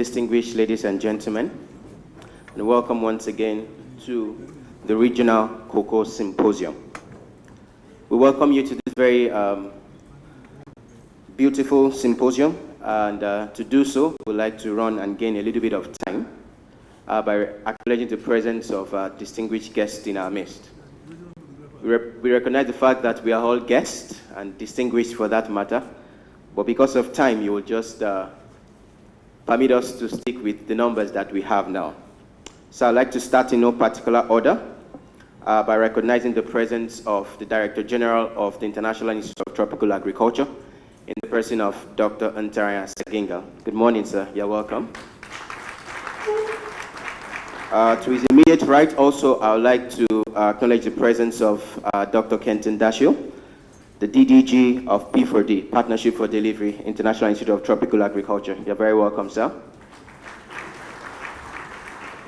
distinguished ladies and gentlemen, and welcome once again to the Regional Cocoa Symposium. We welcome you to this very beautiful symposium, and to do so, we'd like to run and gain a little bit of time by acknowledging the presence of distinguished guests in our midst. We recognize the fact that we are all guests and distinguished for that matter, but because of time, you will just permit us to stick with the numbers that we have now. So I'd like to start in no particular order by recognizing the presence of the Director General of the International Institute of Tropical Agriculture in the person of Dr. Ntarian Seginga. Good morning, sir. You're welcome. To his immediate right, also, I would like to acknowledge the presence of Dr. Kenton Dashiell, the DDG of P4D, Partnership for Delivery, International Institute of Tropical Agriculture. You're very welcome, sir.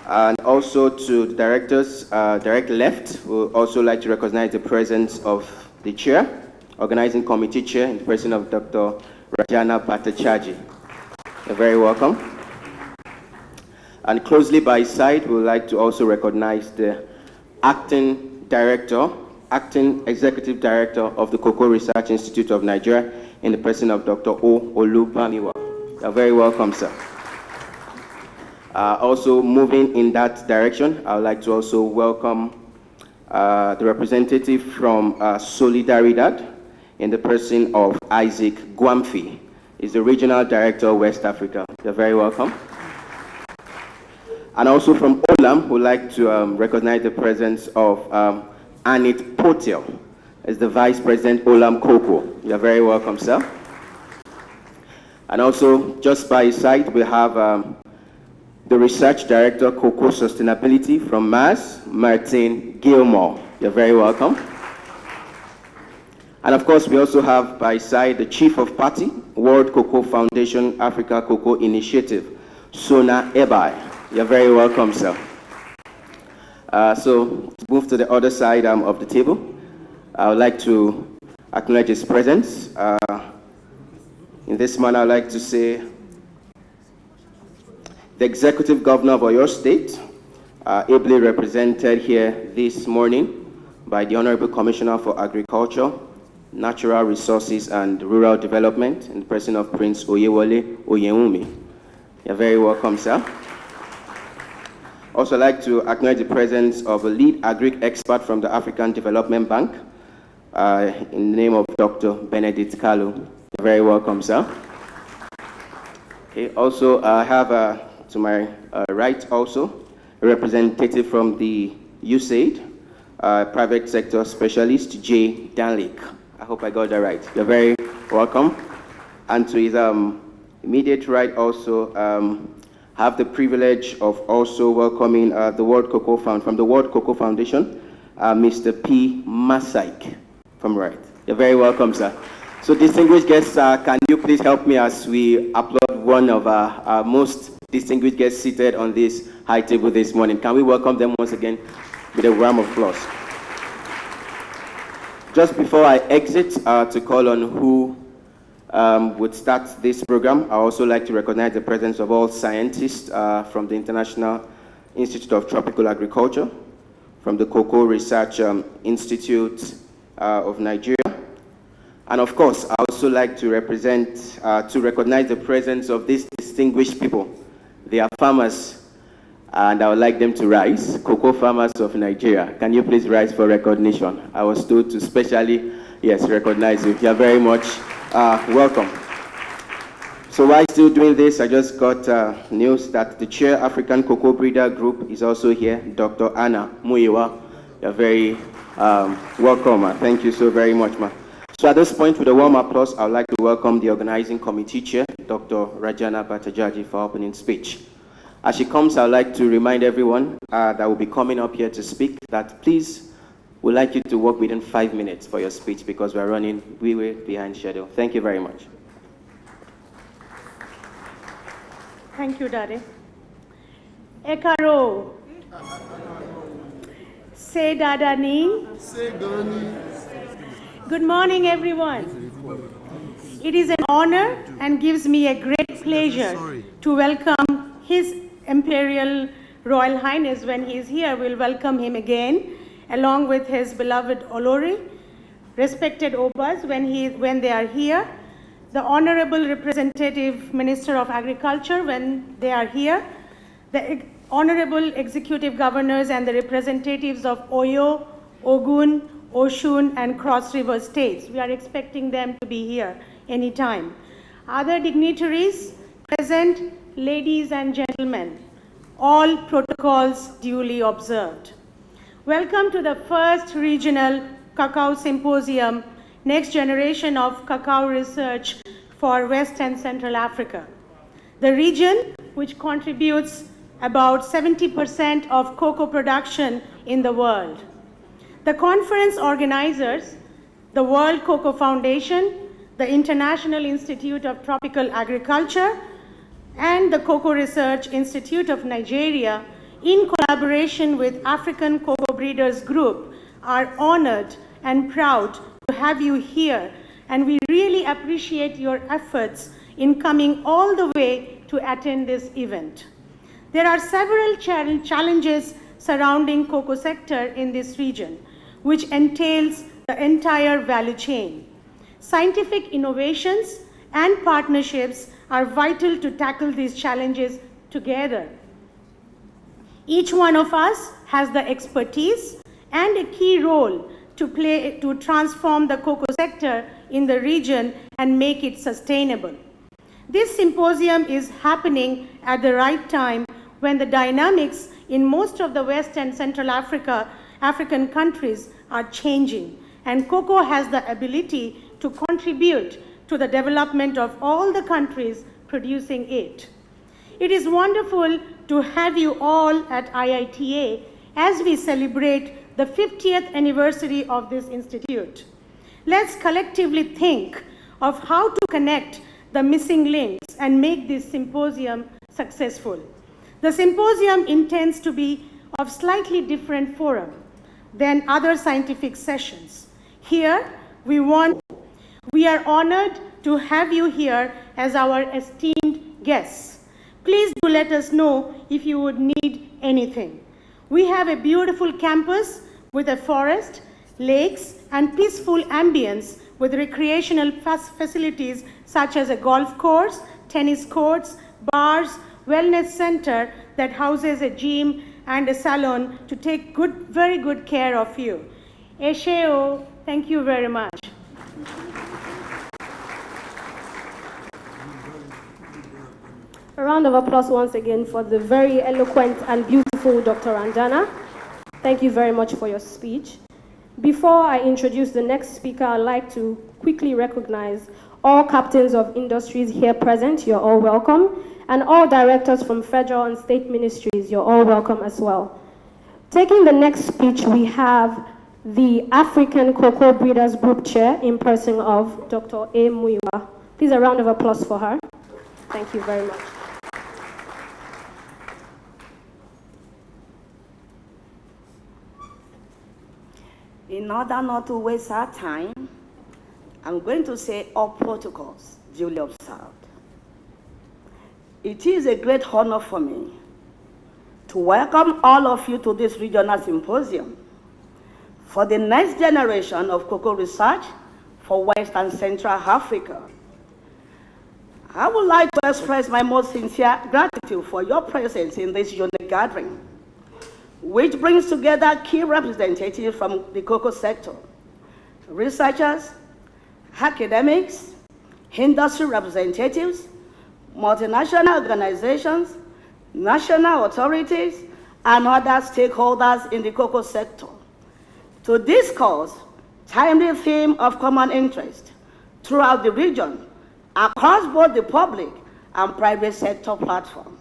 And also to the directors, direct left, we would also like to recognize the presence of the chair, organizing committee chair, in the person of Dr. Rajana Bhattacharjee. You're very welcome. And closely by his side, we would like to also recognize the acting executive director of the Cocoa Research Institute of Nigeria, in the person of Dr. O. Olubamiwa. You're very welcome, sir. Also moving in that direction, I would like to also welcome the representative from Solidaridad, in the person of Isaac Gwamfi. He's the regional director of West Africa. You're very welcome. And also from Olam, we'd like to recognize the presence of Anit Potel as the Vice President Olam Cocoa. You're very welcome, sir. And also, just by his side, we have the Research Director, Cocoa Sustainability from MAS, Martin Gilmore. You're very welcome. And of course, we also have by his side the Chief of Party, World Cocoa Foundation Africa Cocoa Initiative, Sona Ebai. You're very welcome, sir. So, to move to the other side of the table, I would like to acknowledge his presence. In this manner, I'd like to say the Executive Governor of Oyo State, ably represented here this morning by the Honorable Commissioner for Agriculture, Natural Resources and Rural Development, in the person of Prince Oyewole Oyewumi. You're very welcome, sir. Also, I'd like to acknowledge the presence of a lead agri expert from the African Development Bank, in the name of Dr. Benedict Kalu. You're very welcome, sir. Okay, also, I have to my right also a representative from the USAID, private sector specialist, Jay Danlick. I hope I got that right. You're very welcome. And to his immediate right also, have the privilege of also welcoming the World Cocoa from the World Cocoa Foundation, Mr. P. Masaik from right. You're very welcome, sir. So distinguished guests, can you please help me as we applaud one of our most distinguished guests seated on this high table this morning. Can we welcome them once again with a round of applause? Just before I exit to call on who would start this program, I also like to recognize the presence of all scientists from the International Institute of Tropical Agriculture, from the Cocoa Research Institute of Nigeria. And of course, I also like to recognize the presence of these distinguished people. They are farmers, and I would like them to rise. Cocoa farmers of Nigeria. Can you please rise for recognition? I was told to specially, recognize you. You are very much welcome. So while still doing this, I just got news that the Chair African Cocoa Breeder Group is also here, Dr. Anna Muyiwa. You're very welcome. Thank you so very much, ma. So at this point, with a warm applause, I would like to welcome the organizing committee chair, Dr. Rajana Bhattacharjee, for opening speech. As she comes, I would like to remind everyone that will be coming up here to speak that please, we'd like you to work within 5 minutes for your speech because we're running way behind schedule. Thank you very much. Thank you, Dare. Ekaro. Say Dadani. Say Gani. Good morning, everyone. It is an honor and gives me a great pleasure to welcome His Imperial Royal Highness when he is here. We'll welcome him again, along with his beloved Olori, respected Obas when they are here, the Honorable Representative Minister of Agriculture when they are here, the Honorable Executive Governors and the representatives of Oyo, Ogun, Oshun and Cross River states. We are expecting them to be here anytime. Other dignitaries present, ladies and gentlemen, all protocols duly observed. Welcome to the first regional Cacao Symposium, Next Generation of Cacao Research for West and Central Africa. The region, which contributes about 70% of cocoa production in the world. The conference organizers, the World Cocoa Foundation, the International Institute of Tropical Agriculture, and the Cocoa Research Institute of Nigeria, in collaboration with African Cocoa Breeders Group, are honored and proud to have you here, and we really appreciate your efforts in coming all the way to attend this event. There are several challenges surrounding cocoa sector in this region, which entails the entire value chain. Scientific innovations and partnerships are vital to tackle these challenges together. Each one of us has the expertise and a key role to play to transform the cocoa sector in the region and make it sustainable. This symposium is happening at the right time when the dynamics in most of the West and Central African countries are changing, and cocoa has the ability to contribute to the development of all the countries producing it. It is wonderful to have you all at IITA as we celebrate the 50th anniversary of this institute. Let's collectively think of how to connect the missing links and make this symposium successful. The symposium intends to be of slightly different forum than other scientific sessions. Here, we are honored to have you here as our esteemed guests. Please do let us know if you would need anything. We have a beautiful campus with a forest, lakes, and peaceful ambience with recreational facilities such as a golf course, tennis courts, bars, wellness center that houses a gym and a salon to take very good care of you. Esheo, thank you very much. A round of applause once again for the very eloquent and beautiful Dr. Anjana. Thank you very much for your speech. Before I introduce the next speaker, I'd like to quickly recognize all captains of industries here present. You're all welcome. And all directors from federal and state ministries, you're all welcome as well. Taking the next speech, we have the African Cocoa Breeders Group Chair in person of Dr. A. Muiwa. Please a round of applause for her. Thank you very much. In order not to waste our time, I'm going to say all protocols duly observed. It is a great honor for me to welcome all of you to this regional symposium for the next generation of cocoa research for West and Central Africa. I would like to express my most sincere gratitude for your presence in this unique gathering, which brings together key representatives from the cocoa sector, researchers, academics, industry representatives, multinational organizations, national authorities, and other stakeholders in the cocoa sector to discuss timely theme of common interest throughout the region across both the public and private sector platform.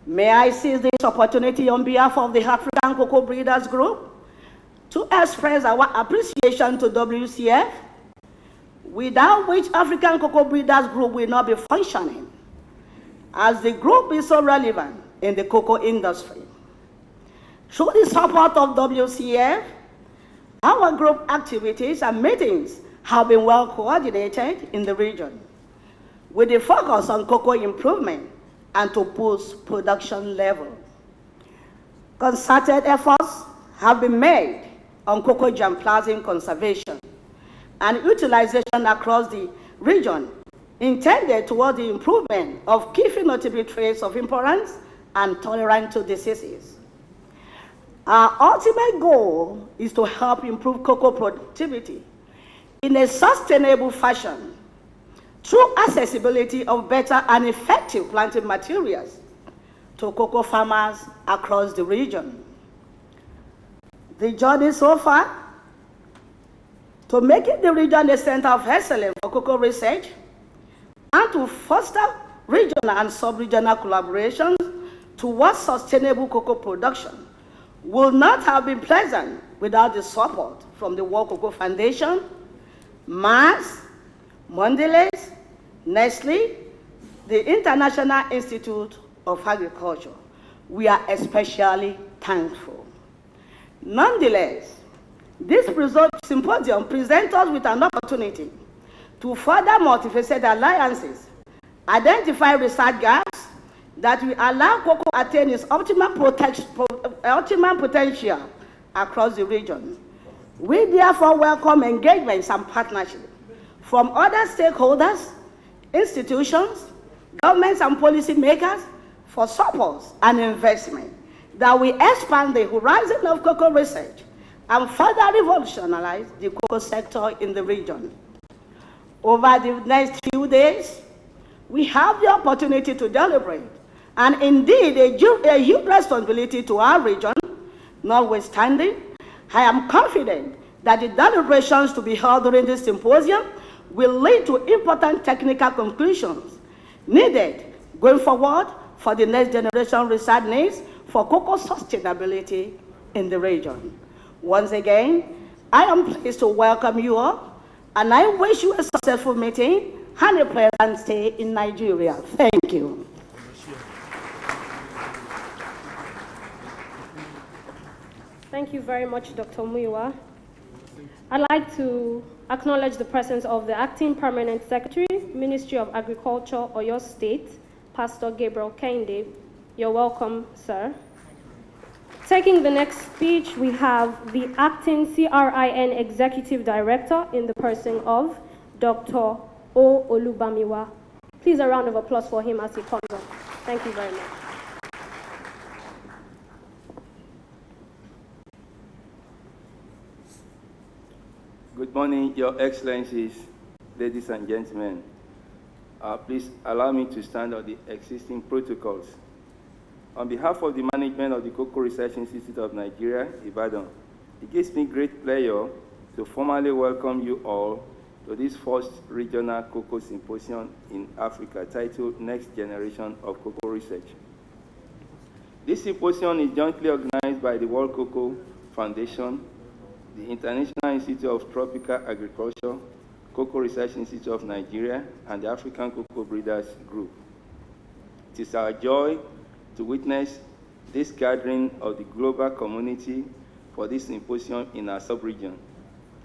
May I seize this opportunity on behalf of the African Cocoa Breeders Group to express our appreciation to WCF, without which African Cocoa Breeders Group will not be functioning, as the group is so relevant in the cocoa industry. Through the support of WCF, our group activities and meetings have been well coordinated in the region, with a focus on cocoa improvement and to boost production level. Concerted efforts have been made on cocoa germplasm conservation and utilization across the region, intended toward the improvement of key phenotypic traits of importance and tolerant to diseases. Our ultimate goal is to help improve cocoa productivity in a sustainable fashion through accessibility of better and effective planting materials to cocoa farmers across the region. The journey so far to making the region a center of excellence for cocoa research and to foster regional and sub-regional collaborations towards sustainable cocoa production will not have been pleasant without the support from the World Cocoa Foundation, Mars, Mondelez, Nestle, the International Institute of Agriculture. We are especially thankful. Nonetheless, this symposium presents us with an opportunity to further multifaceted alliances, identify research gaps that will allow cocoa attain its optimal potential across the region. We therefore welcome engagements and partnerships from other stakeholders, institutions, governments and policy makers for support and investment that will expand the horizon of cocoa research and further revolutionize the cocoa sector in the region. Over the next few days, we have the opportunity to deliberate, and indeed a huge responsibility to our region. Notwithstanding, I am confident that the deliberations to be held during this symposium will lead to important technical conclusions needed going forward for the next generation research needs for cocoa sustainability in the region. Once again, I am pleased to welcome you all, and I wish you a successful meeting and a pleasant stay in Nigeria. Thank you. Thank you very much, Dr. Muyiwa. I'd like to acknowledge the presence of the Acting Permanent Secretary, Ministry of Agriculture, Oyo State, Pastor Gabriel Kende. You're welcome, sir. Taking the next speech, we have the Acting CRIN Executive Director in the person of Dr. O. Olubamiwa. Please a round of applause for him as he comes on. Thank you very much. Good morning, Your Excellencies, ladies and gentlemen. Please allow me to stand on the existing protocols. On behalf of the management of the Cocoa Research Institute of Nigeria, Ibadan, it gives me great pleasure to formally welcome you all to this first regional cocoa symposium in Africa titled Next Generation of Cocoa Research. This symposium is jointly organized by the World Cocoa Foundation, the International Institute of Tropical Agriculture, Cocoa Research Institute of Nigeria, and the African Cocoa Breeders Group. It is our joy to witness this gathering of the global community for this symposium in our sub-region.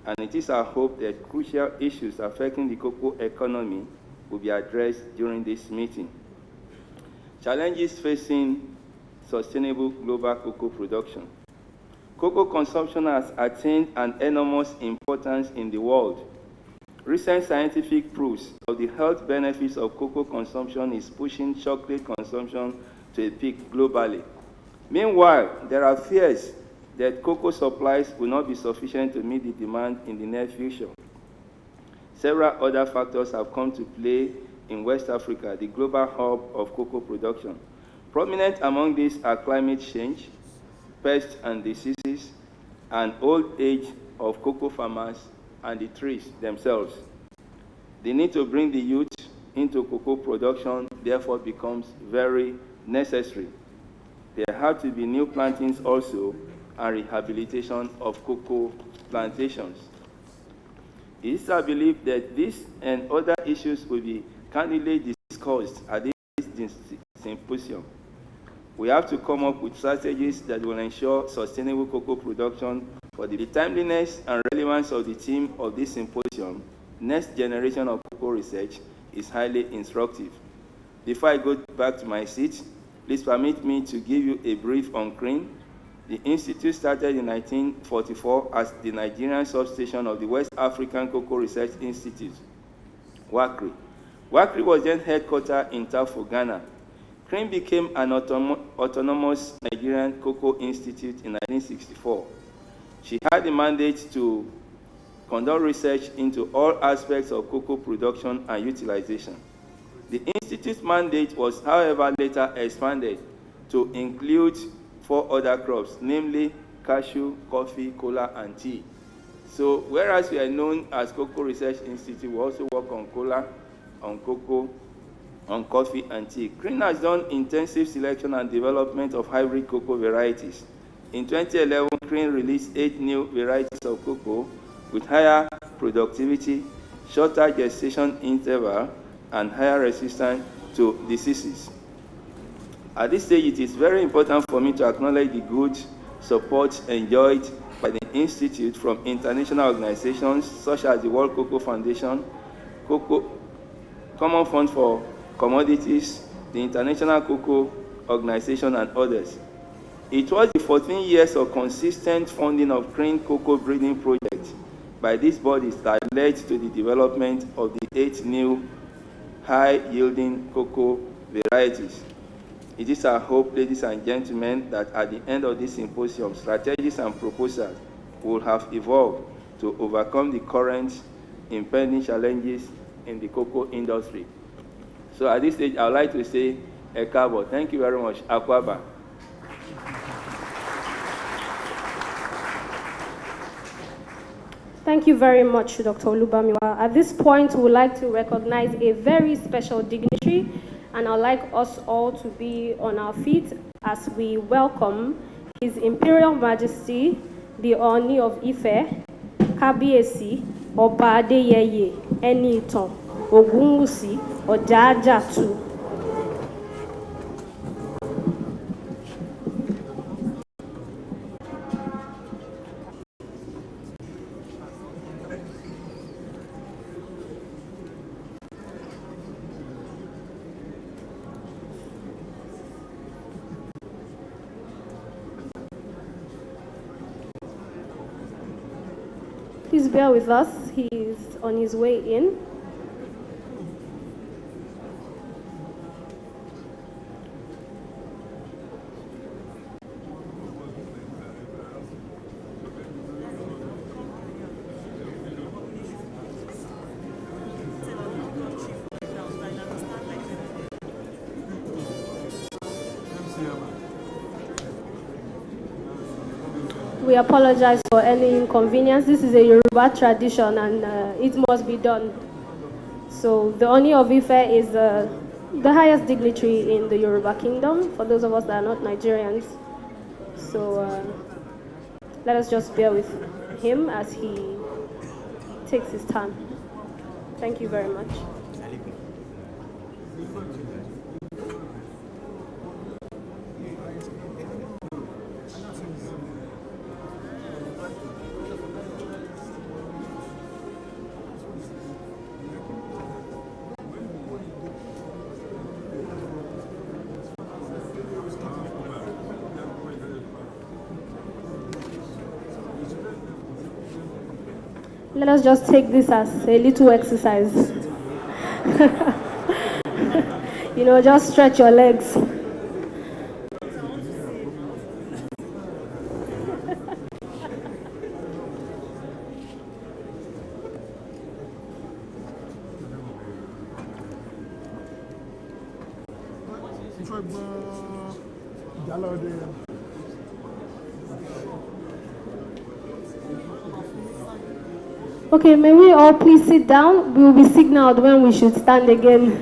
And it is our hope that crucial issues affecting the cocoa economy will be addressed during this meeting. Challenges facing sustainable global cocoa production. Cocoa consumption has attained an enormous importance in the world. Recent scientific proofs of the health benefits of cocoa consumption is pushing chocolate consumption to a peak globally. Meanwhile, there are fears that cocoa supplies will not be sufficient to meet the demand in the near future. Several other factors have come to play in West Africa, the global hub of cocoa production. Prominent among these are climate change, pests and diseases, and old age of cocoa farmers and the trees themselves. The need to bring the youth into cocoa production therefore becomes very necessary. There have to be new plantings also and rehabilitation of cocoa plantations. It is our belief that this and other issues will be candidly discussed at this symposium. We have to come up with strategies that will ensure sustainable cocoa production For the timeliness and relevance of the theme of this symposium, next generation of cocoa research, is highly instructive. Before I go back to my seat, please permit me to give you a brief on CRIN. The institute started in 1944 as the Nigerian substation of the West African Cocoa Research Institute, WACRI. WACRI was then headquartered in Tafo, Ghana. CRIN became an autonomous Nigerian Cocoa Institute in 1964. She had the mandate to conduct research into all aspects of cocoa production and utilization. The institute's mandate was, however, later expanded to include 4 other crops, namely cashew, coffee, cola, and tea. So whereas we are known as Cocoa Research Institute, we also work on cola, on cocoa, on coffee, and tea. CRIN has done intensive selection and development of hybrid cocoa varieties. In 2011, CRIN released 8 new varieties of cocoa with higher productivity, shorter gestation interval, and higher resistance to diseases. At this stage, it is very important for me to acknowledge the good support enjoyed by the Institute from international organizations such as the World Cocoa Foundation, Common Fund for Commodities, the International Cocoa Organization, and others. It was the 14 years of consistent funding of CRIN cocoa breeding projects by these bodies that led to the development of the 8 new high-yielding cocoa varieties. It is our hope, ladies and gentlemen, that at the end of this symposium, strategies and proposals will have evolved to overcome the current impending challenges in the cocoa industry. So at this stage, I would like to say, Ekabo, thank you very much, Akwaba. Thank you very much, Dr. Olubamiwa. At this point, we would like to recognize a very special dignitary, and I'd like us all to be on our feet as we welcome His Imperial Majesty, the Oni of Ife, Kabiesi, Oba Adeyeye, Enitan, Ogunwusi, Ojajatu. Please bear with us, he is on his way in. We apologize for any inconvenience. This is a Yoruba tradition and it must be done. So the Oni of Ife is the highest dignitary in the Yoruba kingdom, for those of us that are not Nigerians. So let us just bear with him as he takes his time. Thank you very much. Let us just take this as a little exercise. You know, just stretch your legs. Okay, may we all please sit down? We will be signaled when we should stand again.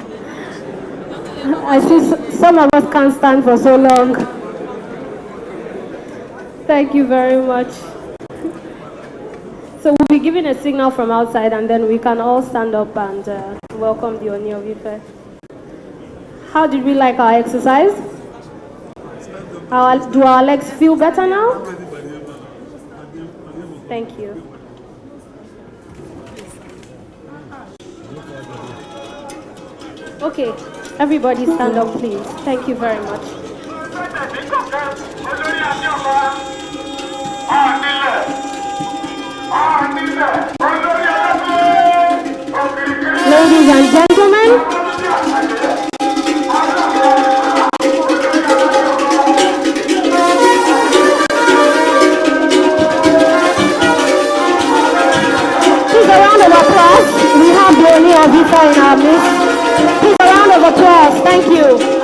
I see some of us can't stand for so long. Thank you very much. So we'll be giving a signal from outside and then we can all stand up and welcome the Oni of Ife. How did we like our exercise? Do our legs feel better now? Thank you. Okay, everybody stand up, please. Thank you very much. Ladies and gentlemen, please a round of applause. We have the Oni Avifa in our midst. Please a round of applause. Thank you.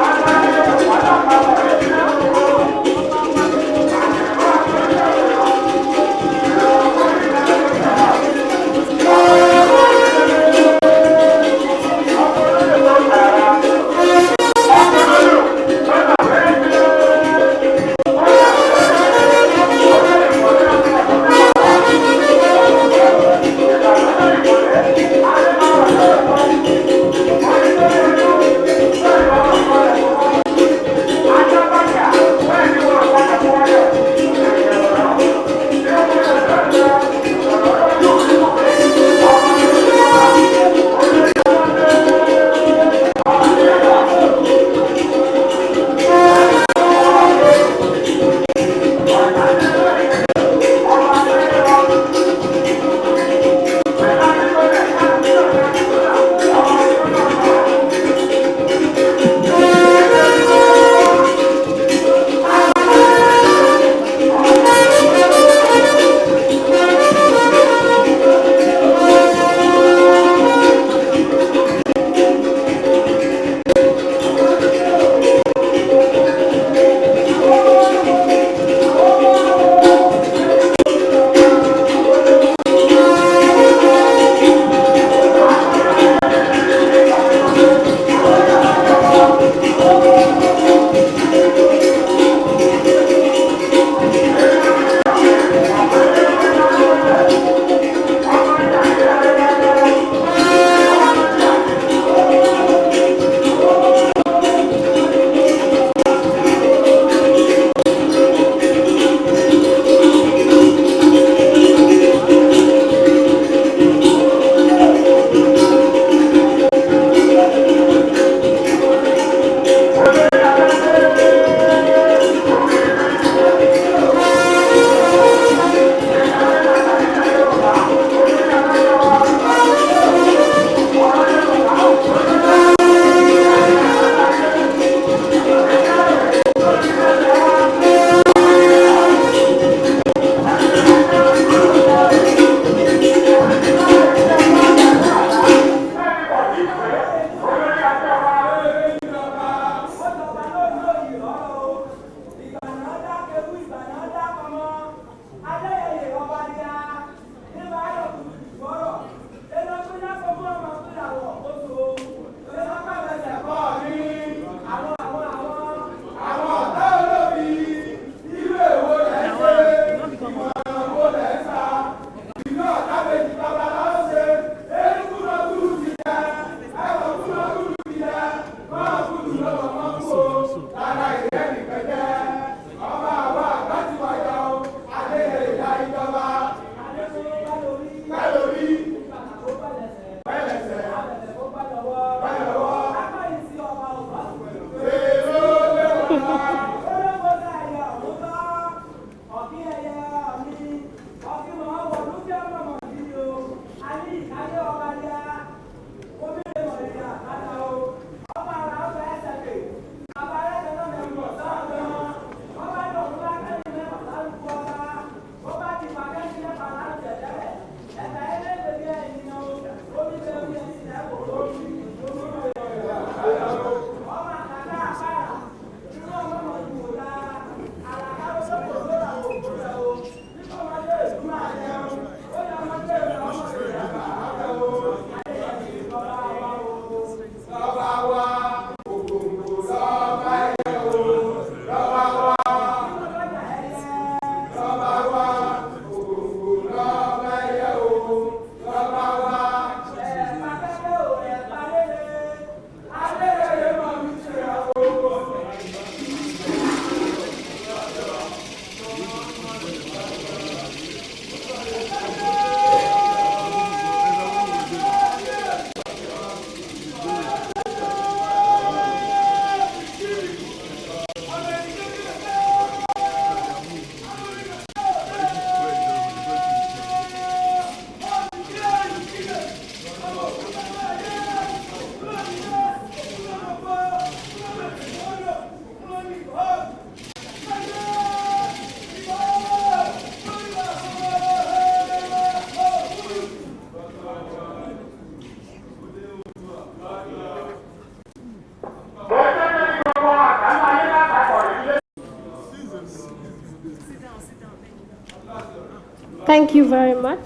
Thank you very much.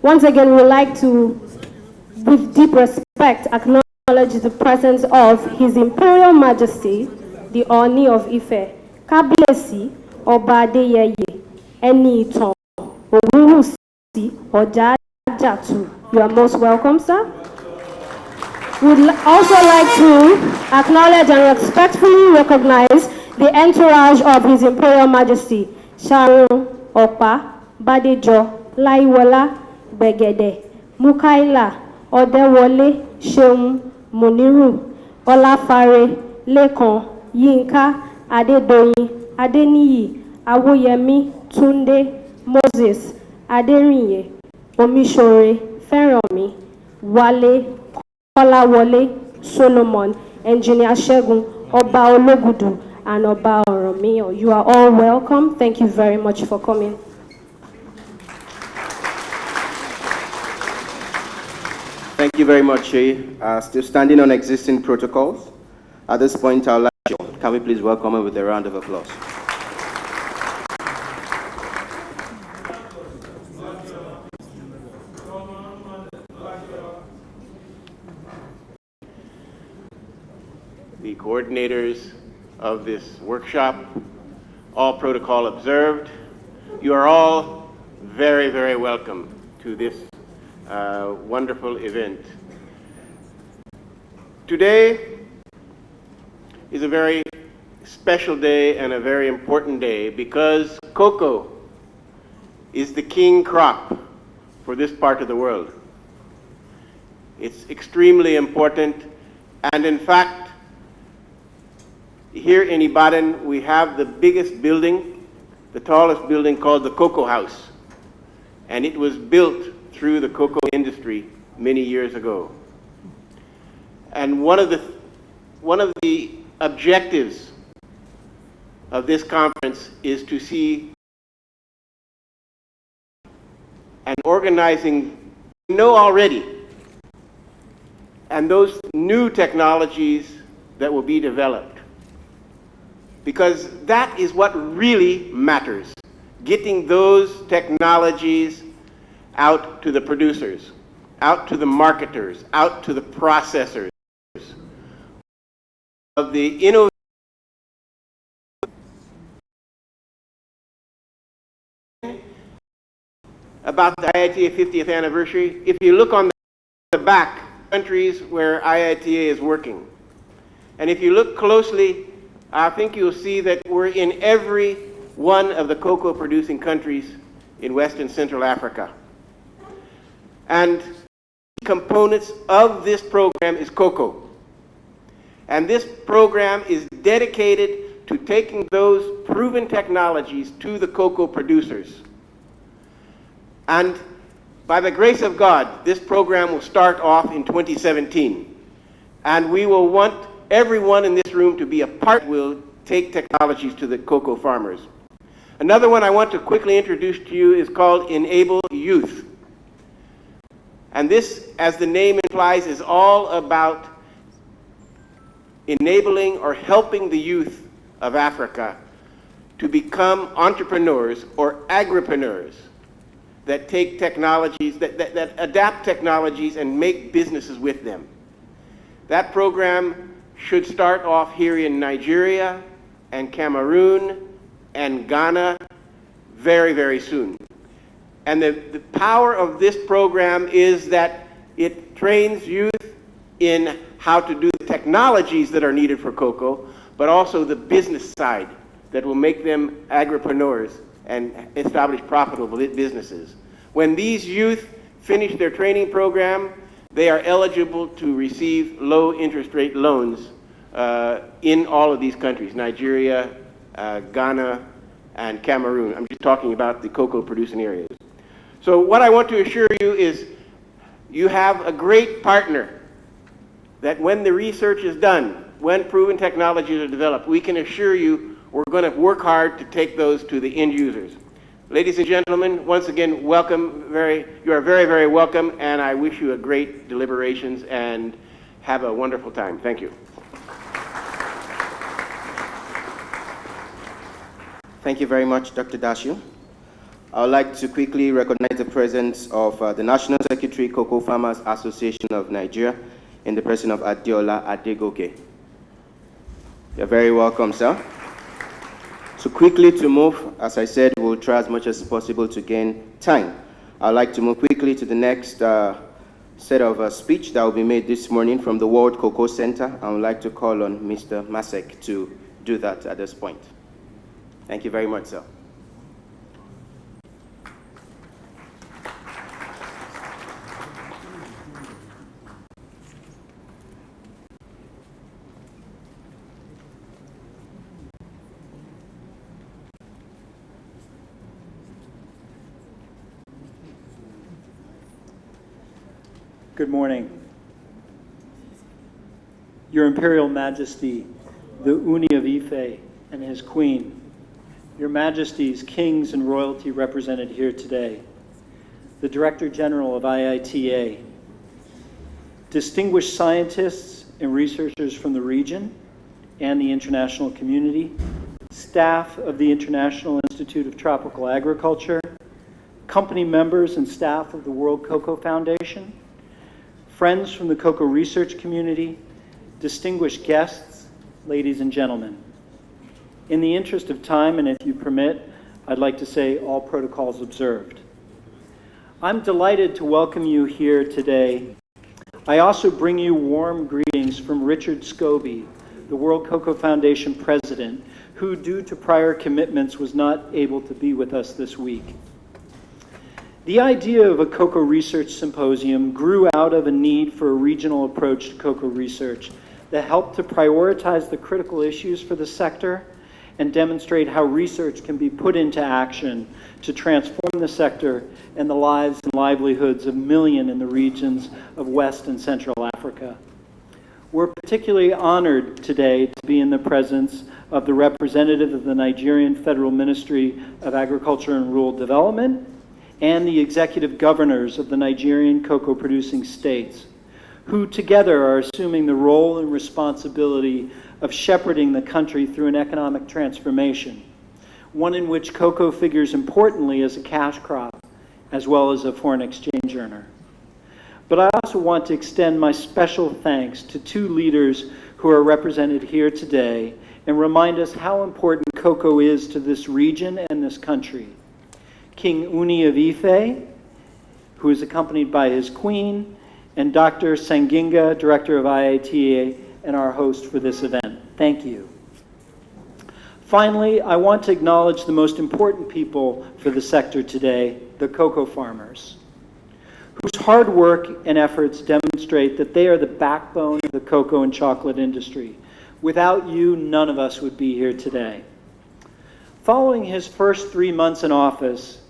Once again, we would like to, with deep respect, acknowledge the presence of His Imperial Majesty, the Oni of Ife, Kábíyèsí, Ọba Adéyẹyè, Ẹni-ìtàn, Ògúnwùsì, Ọ̀jájàtù. You are most welcome, sir. We'd also like to acknowledge and respectfully recognize the entourage of His Imperial Majesty, Sharon Opa, Badejo, Laiwola, Begede, Mukaila, Odewole, Sheun, Muniru, Olafare, Lekan, Yinka, Adedoyin, Adeniyi, Awoyemi, Tunde, Moses, Aderinye, Omishore, Feranmi, Wale, Kolawole, Solomon, Engineer Shegun, Oba Ologudu, and Oba Oromiyan. You are all welcome. Thank you very much for coming. Thank you very much, Shay. Still standing on existing protocols. At this point, I'd like to, can we please welcome him with a round of applause? The coordinators of this workshop, all protocol observed. You are all very, very welcome to this wonderful event. Today is a very special day and a very important day because cocoa is the king crop for this part of the world. It's extremely important, and in fact, here in Ibadan, we have the biggest building, the tallest building called the Cocoa House. And it was built through the cocoa industry many years ago. And one of the objectives of this conference is to see and organizing we know already, and those new technologies that will be developed. Because that is what really matters, getting those technologies out to the producers, out to the marketers, out to the processors of the innovation about the IITA 50th anniversary. If you look on the back, countries where IITA is working, and if you look closely, I think you'll see that we're in every one of the cocoa producing countries in West and Central Africa. And components of this program is cocoa. And this program is dedicated to taking those proven technologies to the cocoa producers. And by the grace of God, this program will start off in 2017. And we will want everyone in this room to be a part. Will take technologies to the cocoa farmers. Another one I want to quickly introduce to you is called Enable Youth. And this, as the name implies, is all about enabling or helping the youth of Africa to become entrepreneurs or agripreneurs that take technologies, that adapt technologies and make businesses with them. That program should start off here in Nigeria and Cameroon and Ghana very, very soon. And the power of this program is that it trains youth in how to do the technologies that are needed for cocoa, but also the business side that will make them agripreneurs and establish profitable businesses. When these youth finish their training program, they are eligible to receive low interest rate loans in all of these countries, Nigeria, Ghana, and Cameroon. I'm just talking about the cocoa producing areas. So what I want to assure you is you have a great partner that when the research is done, when proven technologies are developed, we can assure you we're going to work hard to take those to the end users. Ladies and gentlemen, once again, welcome. You are very, very welcome, and I wish you a great deliberations and have a wonderful time. Thank you. Thank you very much, Dr. Dashiu. I would like to quickly recognize the presence of the National Secretary, Cocoa Farmers Association of Nigeria, in the person of Adiola Adegoke. You're very welcome, sir. So quickly to move, as I said, we'll try as much as possible to gain time. I'd like to move quickly to the next set of speech that will be made this morning from the World Cocoa Center. I would like to call on Mr. Masek to do that at this point. Thank you very much, sir. Good morning. Your Imperial Majesty, the Uni of Ife and his Queen, Your Majesties, kings and royalty represented here today, the Director General of IITA, distinguished scientists and researchers from the region and the international community, staff of the International Institute of Tropical Agriculture, company members and staff of the World Cocoa Foundation, friends from the cocoa research community, distinguished guests, ladies and gentlemen. In the interest of time, and if you permit, I'd like to say all protocols observed. I'm delighted to welcome you here today. I also bring you warm greetings from Richard Scobie, the World Cocoa Foundation president, who, due to prior commitments, was not able to be with us this week. The idea of a cocoa research symposium grew out of a need for a regional approach to cocoa research that helped to prioritize the critical issues for the sector and demonstrate how research can be put into action to transform the sector and the lives and livelihoods of millions in the regions of West and Central Africa. We're particularly honored today to be in the presence of the representative of the Nigerian Federal Ministry of Agriculture and Rural Development and the executive governors of the Nigerian cocoa-producing states, who together are assuming the role and responsibility of shepherding the country through an economic transformation, one in which cocoa figures importantly as a cash crop, as well as a foreign exchange earner. But I also want to extend my special thanks to two leaders who are represented here today and remind us how important cocoa is to this region and this country. King Uni of Ife, who is accompanied by his queen, and Dr. Sanginga, director of IITA, and our host for this event. Thank you. Finally, I want to acknowledge the most important people for the sector today, the cocoa farmers, whose hard work and efforts demonstrate that they are the backbone of the cocoa and chocolate industry. Without you, none of us would be here today. Following his first 3 months in office,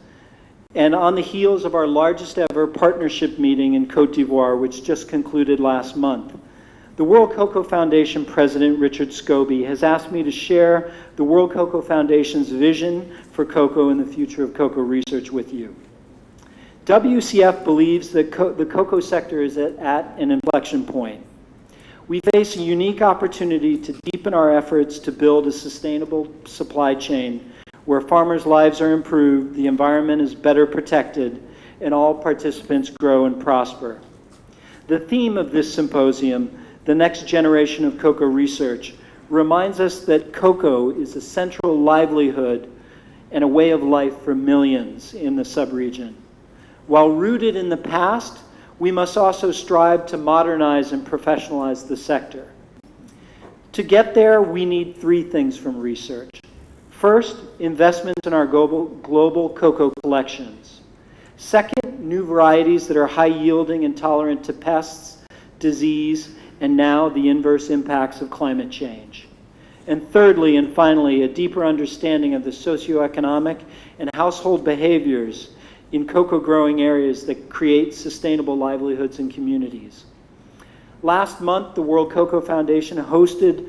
and on the heels of our largest ever partnership meeting in Côte d'Ivoire, which just concluded last month, the World Cocoa Foundation President Richard Scobie has asked me to share the World Cocoa Foundation's vision for cocoa and the future of cocoa research with you. WCF believes that the cocoa sector is at an inflection point. We face a unique opportunity to deepen our efforts to build a sustainable supply chain where farmers' lives are improved, the environment is better protected, and all participants grow and prosper. The theme of this symposium, The Next Generation of Cocoa Research, reminds us that cocoa is a central livelihood and a way of life for millions in the subregion. While rooted in the past, we must also strive to modernize and professionalize the sector. To get there, we need three things from research. First, investments in our global cocoa collections. Second, new varieties that are high-yielding and tolerant to pests, disease, and now the inverse impacts of climate change. And thirdly, and finally, a deeper understanding of the socioeconomic and household behaviors in cocoa-growing areas that create sustainable livelihoods and communities. Last month, the World Cocoa Foundation hosted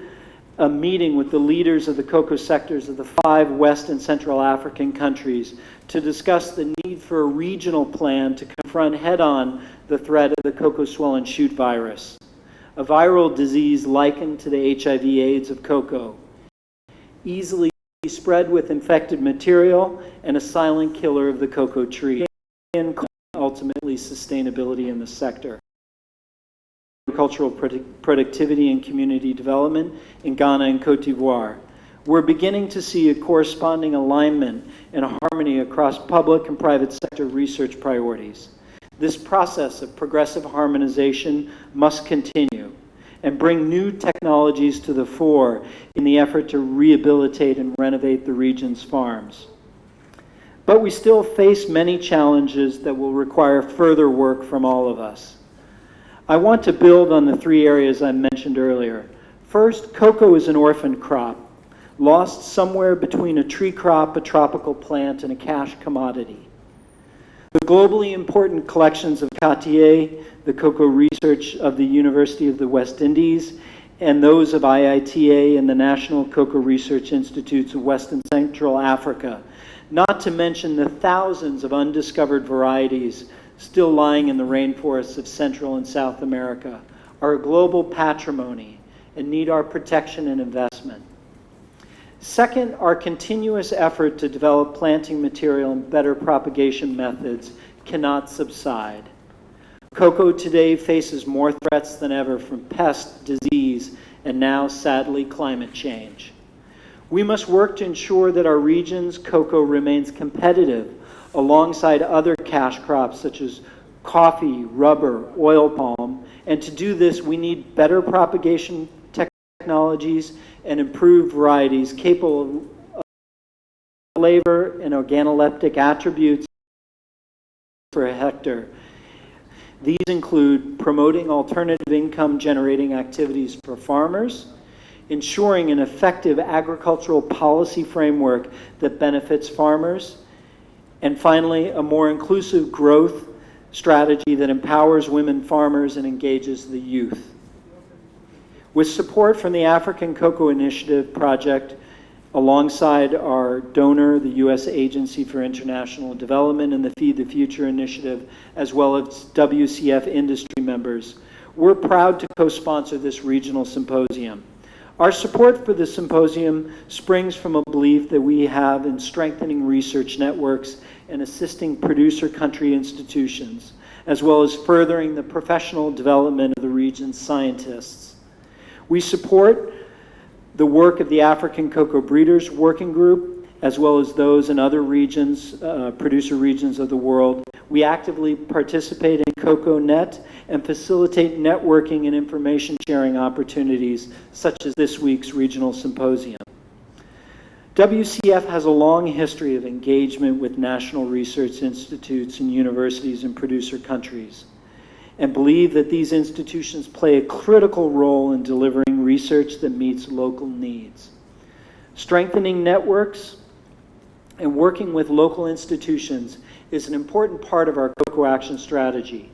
a meeting with the leaders of the cocoa sectors of the 5 West and Central African countries to discuss the need for a regional plan to confront head-on the threat of the cocoa swell and shoot virus, a viral disease likened to the HIV/AIDS of cocoa, easily spread with infected material and a silent killer of the cocoa tree, and ultimately sustainability in the sector. Agricultural productivity and community development in Ghana and Cote d'Ivoire. We're beginning to see a corresponding alignment and harmony across public and private sector research priorities. This process of progressive harmonization must continue and bring new technologies to the fore in the effort to rehabilitate and renovate the region's farms. But we still face many challenges that will require further work from all of us. I want to build on the three areas I mentioned earlier. First, cocoa is an orphan crop, lost somewhere between a tree crop, a tropical plant, and a cash commodity. The globally important collections of Cartier, the cocoa research of the University of the West Indies, and those of IITA and the National Cocoa Research Institutes of West and Central Africa, not to mention the thousands of undiscovered varieties still lying in the rainforests of Central and South America, are a global patrimony and need our protection and investment. Second, our continuous effort to develop planting material and better propagation methods cannot subside. Cocoa today faces more threats than ever from pest, disease, and now, sadly, climate change. We must work to ensure that our region's cocoa remains competitive alongside other cash crops such as coffee, rubber, oil palm, and to do this we need better propagation technologies and improved varieties capable of flavor and organoleptic attributes per hectare. These include promoting alternative income generating activities for farmers, ensuring an effective agricultural policy framework that benefits farmers, and finally, a more inclusive growth strategy that empowers women farmers and engages the youth. With support from the African Cocoa Initiative project, alongside our donor, the U.S. Agency for International Development, and the Feed the Future initiative, as well as WCF industry members, we're proud to co-sponsor this regional symposium. Our support for the symposium springs from a belief that we have in strengthening research networks and assisting producer country institutions, as well as furthering the professional development of the region's scientists. We support the work of the African Cocoa Breeders Working Group, as well as those in other regions, producer regions of the world. We actively participate in CocoaNet and facilitate networking and information sharing opportunities, such as this week's regional symposium. WCF has a long history of engagement with national research institutes and universities in producer countries, and believe that these institutions play a critical role in delivering research that meets local needs. Strengthening networks and working with local institutions is an important part of our Cocoa Action Strategy.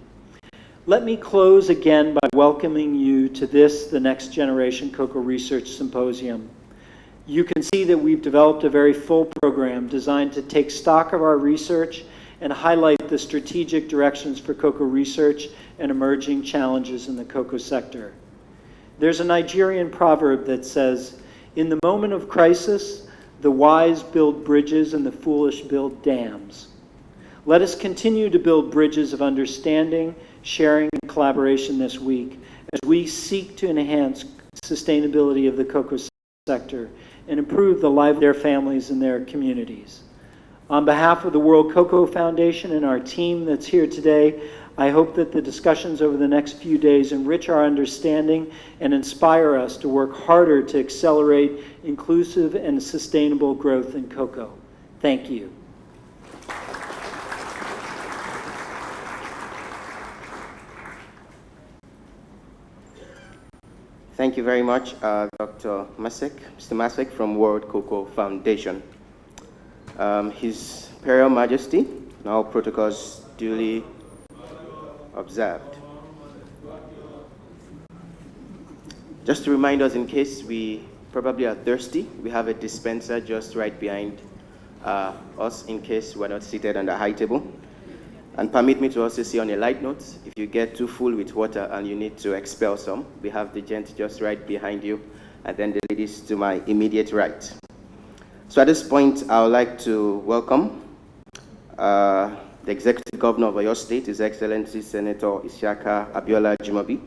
Let me close again by welcoming you to this, the Next Generation Cocoa Research Symposium. You can see that we've developed a very full program designed to take stock of our research and highlight the strategic directions for cocoa research and emerging challenges in the cocoa sector. There's a Nigerian proverb that says, "In the moment of crisis, the wise build bridges and the foolish build dams." Let us continue to build bridges of understanding, sharing, and collaboration this week as we seek to enhance sustainability of the cocoa sector and improve the lives of their families and their communities. On behalf of the World Cocoa Foundation and our team that's here today, I hope that the discussions over the next few days enrich our understanding and inspire us to work harder to accelerate inclusive and sustainable growth in cocoa. Thank you. Thank you very much, Dr. Mr. Masek from World Cocoa Foundation. His Imperial Majesty, and all protocols duly observed. Just to remind us, in case we probably are thirsty, we have a dispenser just right behind us in case we're not seated on the high table. And permit me to also say on a light note, if you get too full with water and you need to expel some, we have the gent just right behind you, and then the ladies to my immediate right. So at this point, I would like to welcome the Executive Governor of Oyo State, His Excellency Senator Isiaka Abiola Ajimobi,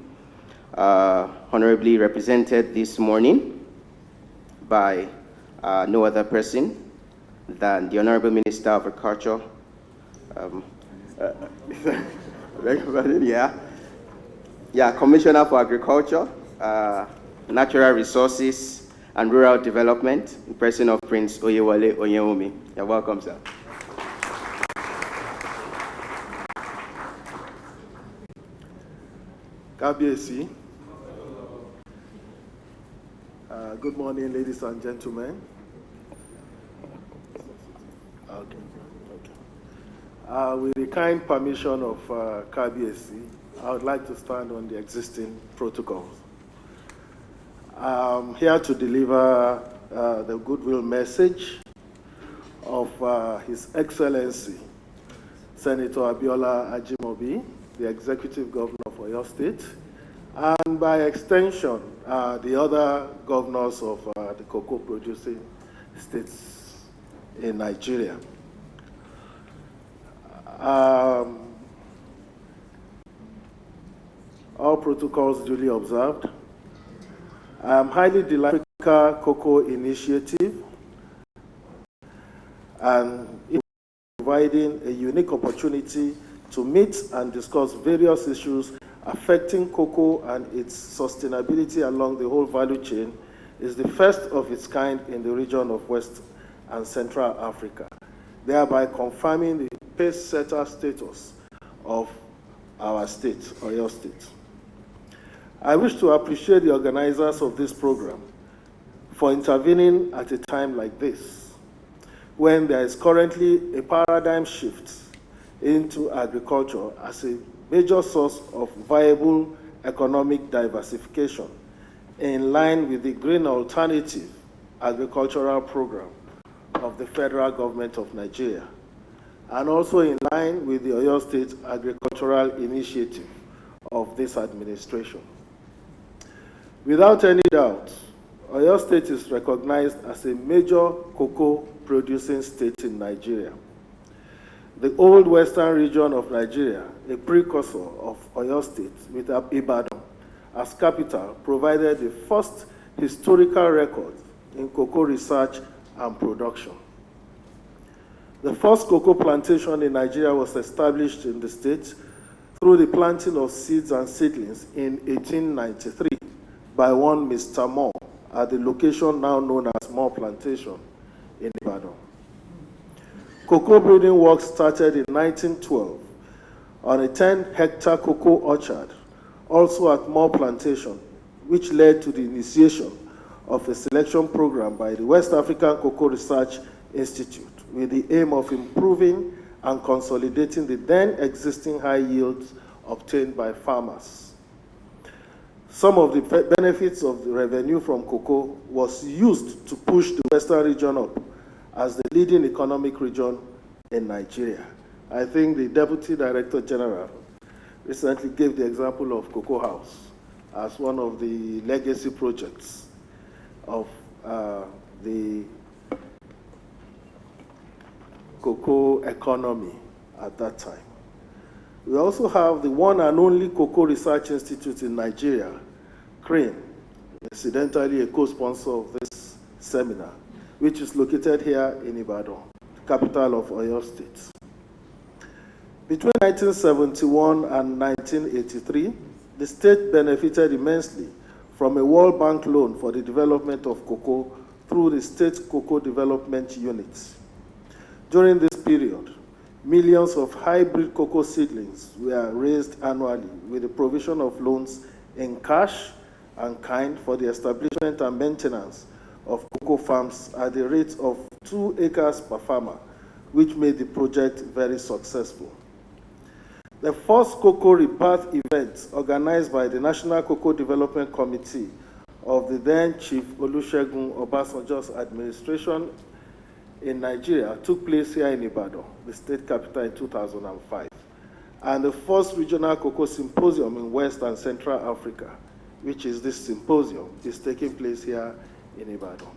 honorably represented this morning by no other person than the Honorable Minister of Agriculture, Commissioner for Agriculture, Natural Resources, and Rural Development, in person of Prince Oyewale Onyeomi. You're welcome, sir. KBC. Good morning, ladies and gentlemen. With the kind permission of KBC, I would like to stand on the existing protocols. I'm here to deliver the goodwill message of His Excellency Senator Abiola Ajimobi, the Executive Governor of Oyo State, and by extension, the other governors of the cocoa producing states in Nigeria. All protocols duly observed. I am highly delighted with the African Cocoa Initiative and it providing a unique opportunity to meet and discuss various issues affecting cocoa and its sustainability along the whole value chain is the first of its kind in the region of West and Central Africa, thereby confirming the pace-setter status of our state, Oyo State. I wish to appreciate the organizers of this program for intervening at a time like this, when there is currently a paradigm shift into agriculture as a major source of viable economic diversification in line with the Green Alternative Agricultural Program of the Federal Government of Nigeria, and also in line with the Oyo State Agricultural Initiative of this administration. Without any doubt, Oyo State is recognized as a major cocoa producing state in Nigeria. The old western region of Nigeria, a precursor of Oyo State with Ibadan as capital, provided the first historical record in cocoa research and production. The first cocoa plantation in Nigeria was established in the state through the planting of seeds and seedlings in 1893 by one Mr. Moore at the location now known as Moore Plantation in Ibadan. Cocoa breeding work started in 1912 on a 10-hectare cocoa orchard, also at Moore Plantation, which led to the initiation of a selection program by the West African Cocoa Research Institute with the aim of improving and consolidating the then existing high yields obtained by farmers. Some of the benefits of the revenue from cocoa was used to push the Western region up as the leading economic region in Nigeria. I think the Deputy Director General recently gave the example of Cocoa House as one of the legacy projects of the cocoa economy at that time. We also have the one and only Cocoa Research Institute in Nigeria, CRANE, incidentally a co-sponsor of this seminar, which is located here in Ibadan, capital of Oyo State. Between 1971 and 1983, the state benefited immensely from a World Bank loan for the development of cocoa through the State Cocoa Development Unit. During this period, millions of hybrid cocoa seedlings were raised annually with the provision of loans in cash and kind for the establishment and maintenance of cocoa farms at the rate of 2 acres per farmer, which made the project very successful. The first cocoa rebirth event organized by the National Cocoa Development Committee of the then Chief Olusegun Obasanjo's administration in Nigeria took place here in Ibadan, the state capital, in 2005. And the first regional cocoa symposium in West and Central Africa, which is this symposium, is taking place here in Ibadan.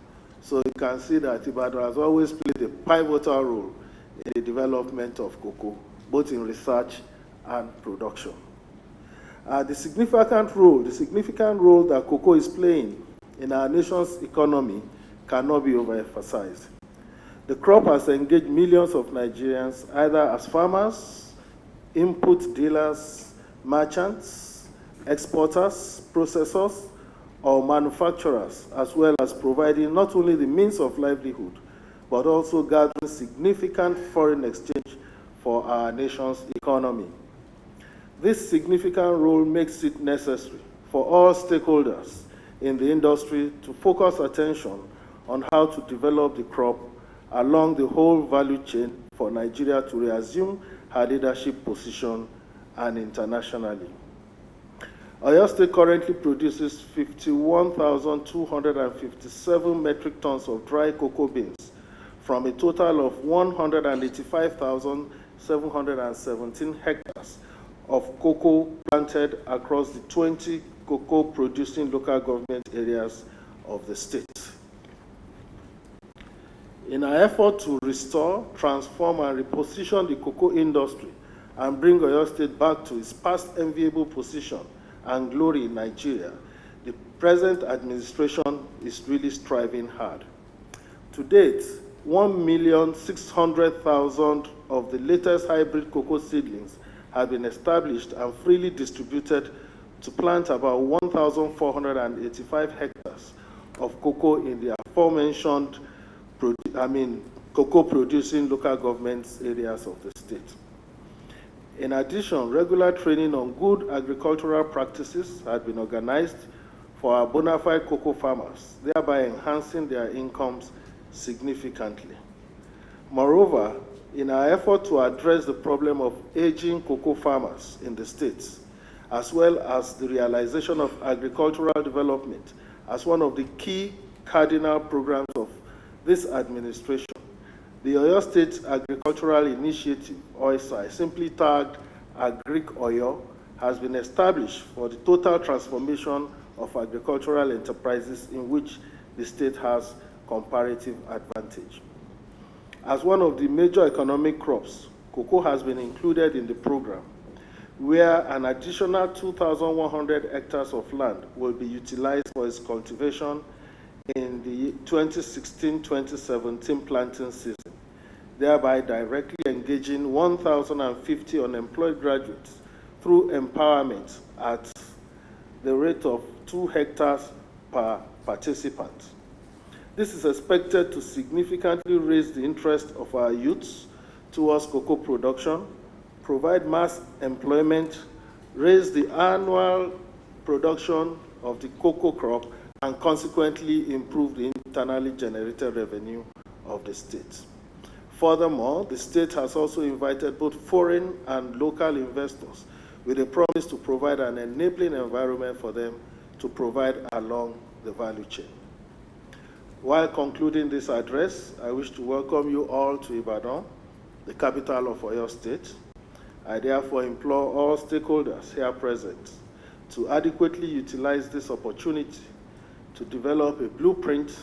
So you can see that Ibadan has always played a pivotal role in the development of cocoa, both in research and production. The significant role that cocoa is playing in our nation's economy cannot be overemphasized. The crop has engaged millions of Nigerians either as farmers, input dealers, merchants, exporters, processors, or manufacturers, as well as providing not only the means of livelihood, but also gathering significant foreign exchange for our nation's economy. This significant role makes it necessary for all stakeholders in the industry to focus attention on how to develop the crop along the whole value chain for Nigeria to reassume her leadership position and internationally. Oyo State currently produces 51,257 metric tons of dry cocoa beans from a total of 185,717 hectares of cocoa planted across the 20 cocoa-producing local government areas of the state. In our effort to restore, transform, and reposition the cocoa industry and bring Oyo State back to its past enviable position and glory in Nigeria, the present administration is really striving hard. To date, 1,600,000 of the latest hybrid cocoa seedlings have been established and freely distributed to plant about 1,485 hectares of cocoa in the aforementioned cocoa-producing local governments areas of the state. In addition, regular training on good agricultural practices had been organized for our bona fide cocoa farmers, thereby enhancing their incomes significantly. Moreover, in our effort to address the problem of aging cocoa farmers in the states, as well as the realization of agricultural development as one of the key cardinal programs of this administration, the Oyo State Agricultural Initiative, OSI, simply tagged Agric Oyo, has been established for the total transformation of agricultural enterprises in which the state has comparative advantage. As one of the major economic crops, cocoa has been included in the program, where an additional 2,100 hectares of land will be utilized for its cultivation in the 2016-2017 planting season, thereby directly engaging 1,050 unemployed graduates through empowerment at the rate of 2 hectares per participant. This is expected to significantly raise the interest of our youths towards cocoa production, provide mass employment, raise the annual production of the cocoa crop, and consequently improve the internally generated revenue of the state. Furthermore, the state has also invited both foreign and local investors with a promise to provide an enabling environment for them to provide along the value chain. While concluding this address, I wish to welcome you all to Ibadan, the capital of Oyo State. I therefore implore all stakeholders here present to adequately utilize this opportunity to develop a blueprint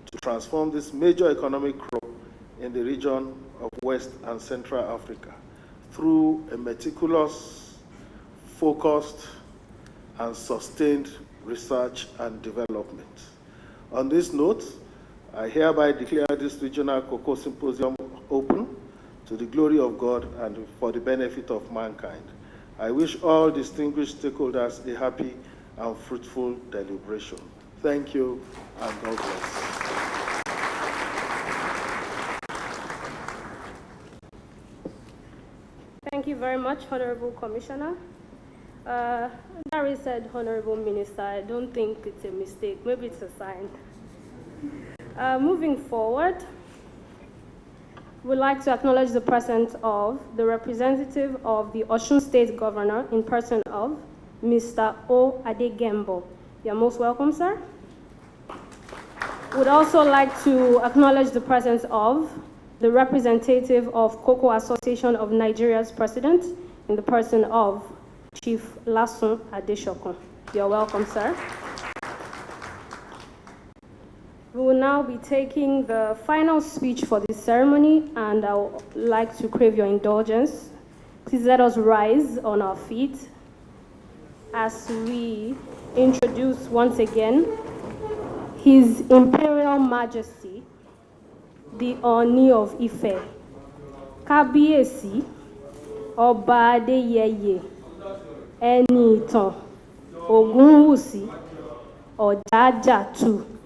to transform this major economic crop in the region of West and Central Africa through a meticulous, focused, and sustained research and development. On this note, I hereby declare this regional cocoa symposium open to the glory of God and for the benefit of mankind. I wish all distinguished stakeholders a happy and fruitful deliberation. Thank you, and God bless. Thank you very much, Honorable Commissioner. Larry said, Honorable Minister, I don't think it's a mistake. Maybe it's a sign. Moving forward, we'd like to acknowledge the presence of the representative of the Osun State Governor in person of Mr. O. Adegembo. You're most welcome, sir. Would also like to acknowledge the presence of the representative of Cocoa Association of Nigeria's president in the person of Chief Lasun Adeshokun. You're welcome, sir. We will now be taking the final speech for this ceremony, and I would like to crave your indulgence. Please let us rise on our feet as we introduce once again His Imperial Majesty, the Oni of Ife, Kábíyèsí, Ọba Adéyẹyè, Ẹni Ìtàn, Ògúnwùsì, Ọ̀jájá II.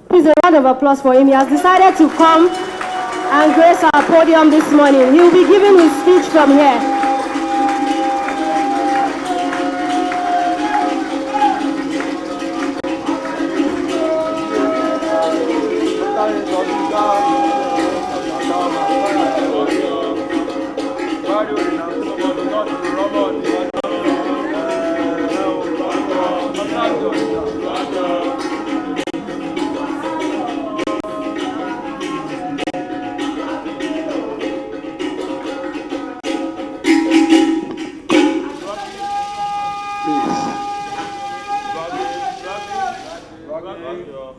Please, a round of applause for him. He has decided to come and grace our podium this morning. He will be giving his speech from here.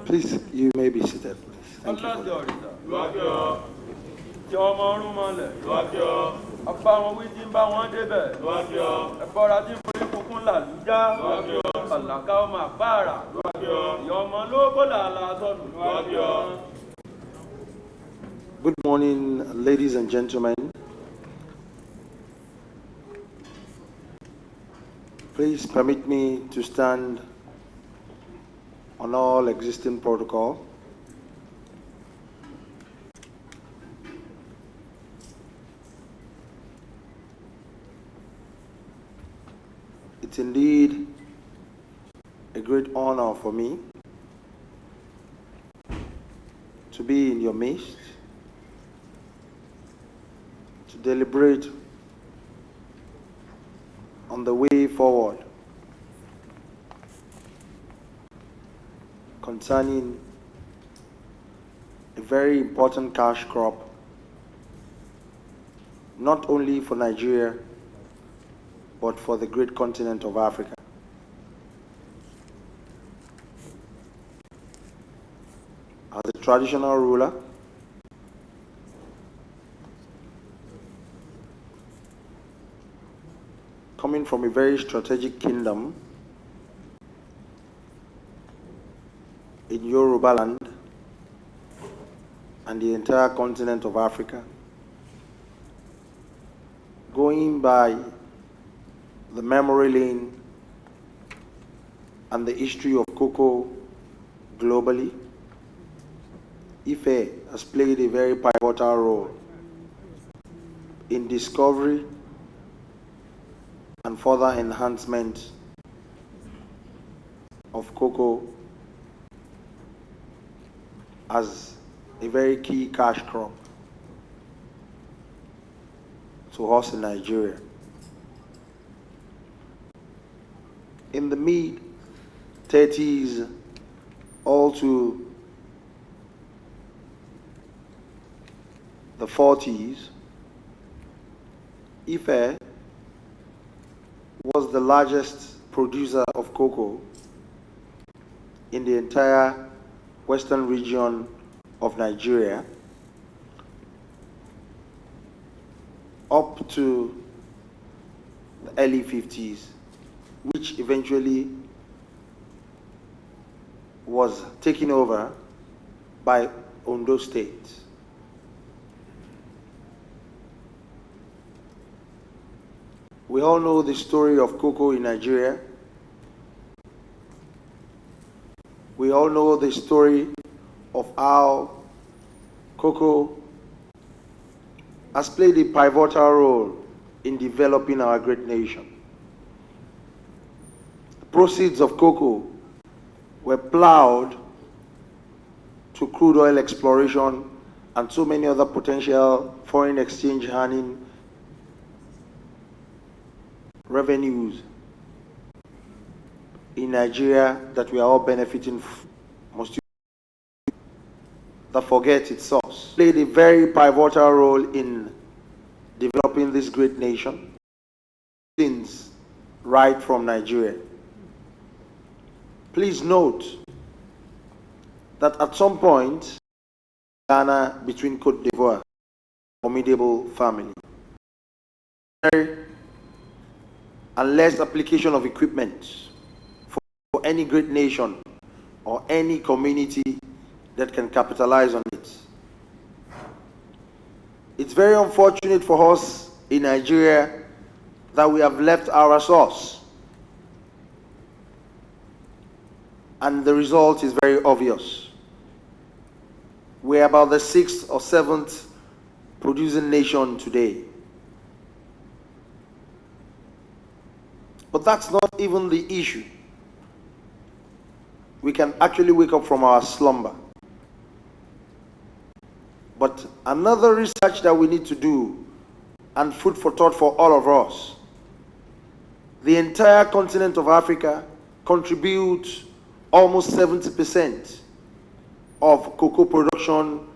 Please, you may be seated, please. Thank you. Good morning, ladies and gentlemen. Please permit me to stand on all existing protocol. It's indeed a great honor for me to be in your midst, to deliberate on the way forward concerning a very important cash crop, not only for Nigeria, but for the great continent of Africa. As a traditional ruler, coming from a very strategic kingdom in Yoruba land and the entire continent of Africa, going by the memory lane and the history of cocoa globally, Ife has played a very pivotal role in discovery and further enhancement of cocoa as a very key cash crop to us in Nigeria. In the mid-30s, all to the 40s, Ife was the largest producer of cocoa in the entire western region of Nigeria, up to the early 50s, which eventually was taken over by Ondo State. We all know the story of cocoa in Nigeria. We all know the story of how cocoa has played a pivotal role in developing our great nation. The proceeds of cocoa were plowed to crude oil exploration and so many other potential foreign exchange earning revenues in Nigeria that we are all benefiting from. Most that forget its source. Played a very pivotal role in developing this great nation since right from Nigeria. Please note that at some point, Ghana between Cote d'Ivoire, formidable family. And less application of equipment for any great nation or any community that can capitalize on it. It's very unfortunate for us in Nigeria that we have left our source. And the result is very obvious. We're about the 6th or 7th producing nation today. But that's not even the issue. We can actually wake up from our slumber. But another research that we need to do, and food for thought for all of us, the entire continent of Africa contributes almost 70% of cocoa production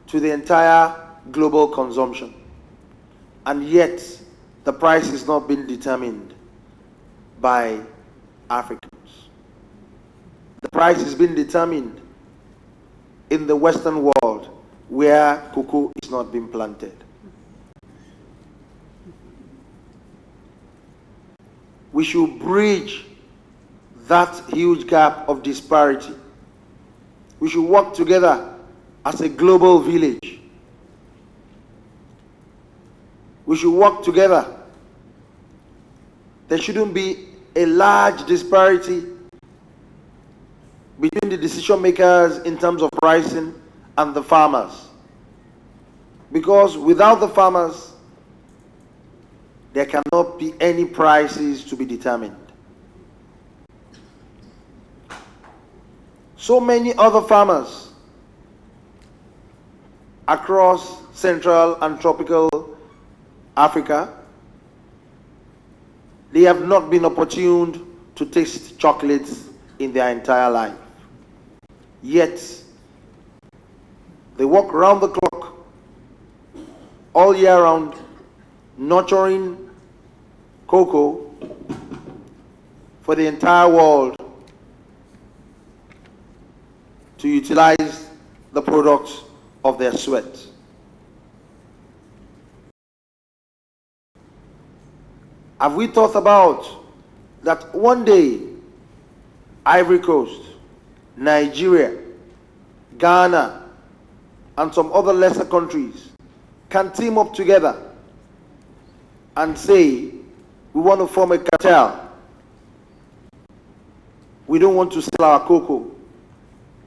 to the entire global consumption. And yet, the price is not being determined by Africans. The price is being determined in the Western world where cocoa is not being planted. We should bridge that huge gap of disparity. We should work together as a global village. We should work together. There shouldn't be a large disparity between the decision makers in terms of pricing and the farmers. Because without the farmers, there cannot be any prices to be determined. So many other farmers across Central and Tropical Africa, they have not been opportuned to taste chocolates in their entire life. Yet, they work round the clock, all year round, nurturing cocoa for the entire world to utilize the products of their sweat. Have we thought about that one day Ivory Coast, Nigeria, Ghana, and some other lesser countries can team up together and say, we want to form a cartel. We don't want to sell our cocoa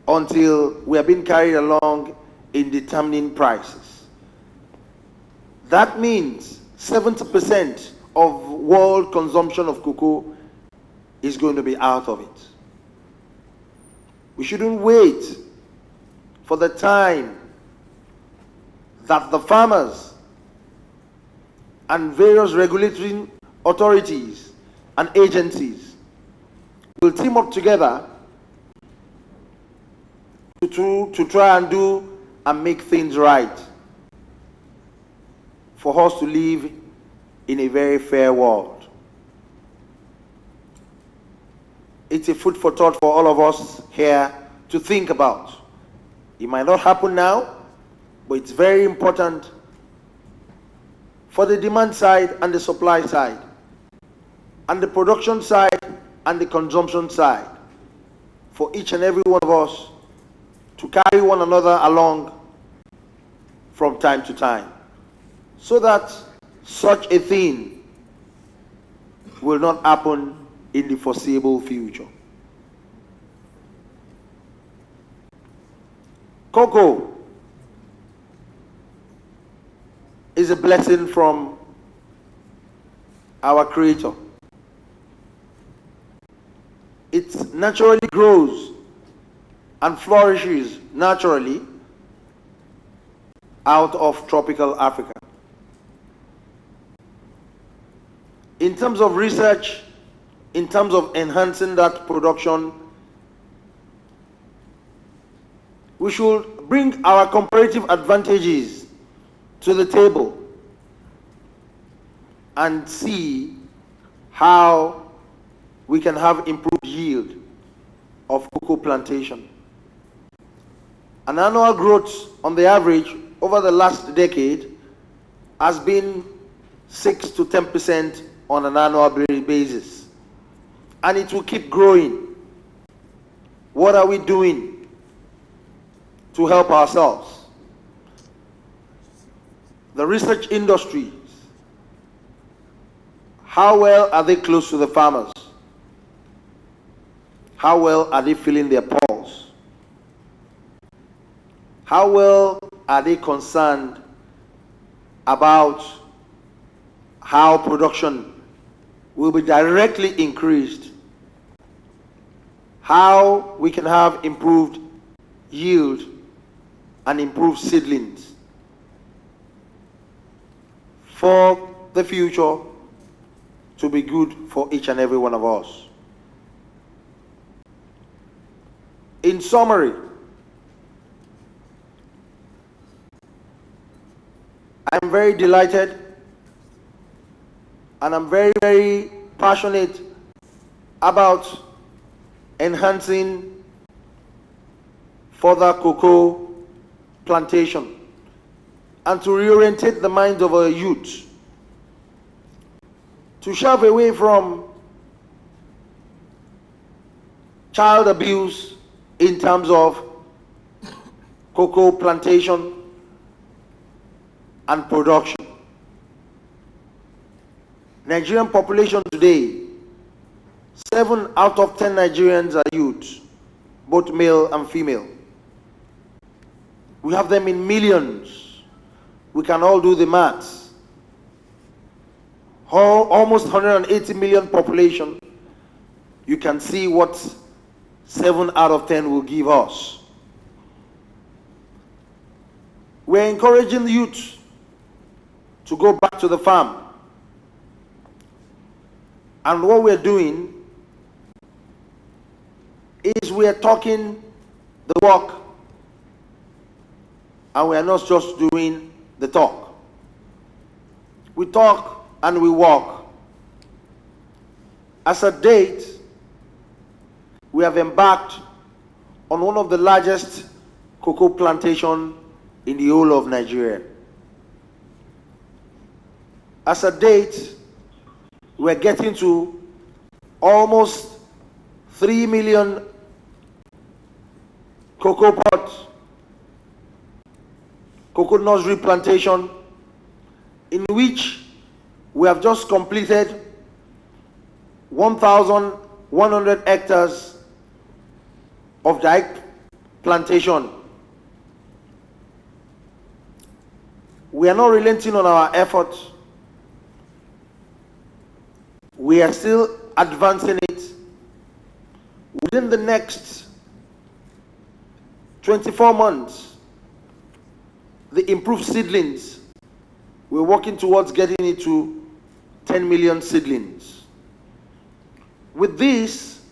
until we are being carried along in determining prices. That means 70% of world consumption of cocoa is going to be out of it. We shouldn't wait for the time that the farmers and various regulatory authorities and agencies will team up together to try and do and make things right for us to live in a very fair world. It's a food for thought for all of us here to think about. It might not happen now, but it's very important for the demand side and the supply side, and the production side and the consumption side, for each and every one of us to carry one another along from time to time, so that such a thing will not happen in the foreseeable future. Cocoa is a blessing from our Creator. It naturally grows and flourishes naturally out of tropical Africa. In terms of research, in terms of enhancing that production, we should bring our comparative advantages to the table and see how we can have improved yield of cocoa plantation. and annual growth on the average over the last decade has been 6 to 10% on an annual basis. And it will keep growing. What are we doing to help ourselves? The research industries, how well are they close to the farmers? How well are they feeling their pulse? How well are they concerned about how production will be directly increased? How we can have improved yield and improved seedlings for the future to be good for each and every one of us. In summary, I'm very delighted and I'm very, very passionate about enhancing further cocoa plantation and to reorientate the minds of our youth to shove away from child abuse in terms of cocoa plantation and production. Nigerian population today, 7 out of 10 Nigerians are youth, both male and female. We have them in millions. We can all do the maths. Almost 180 million population. You can see what 7 out of 10 will give us. We're encouraging the youth to go back to the farm. And what we're doing is we're talking the walk, and we're not just doing the talk. We talk and we walk. As a date, we have embarked on one of the largest cocoa plantation in the whole of Nigeria. As a date, we're getting to almost 3 million cocoa pods, cocoa nursery plantation, in which we have just completed 1,100 hectares of direct plantation. We are not relenting on our efforts. We are still advancing it. Within the next 24 months, the improved seedlings, we're working towards getting it to 10 million seedlings. With this,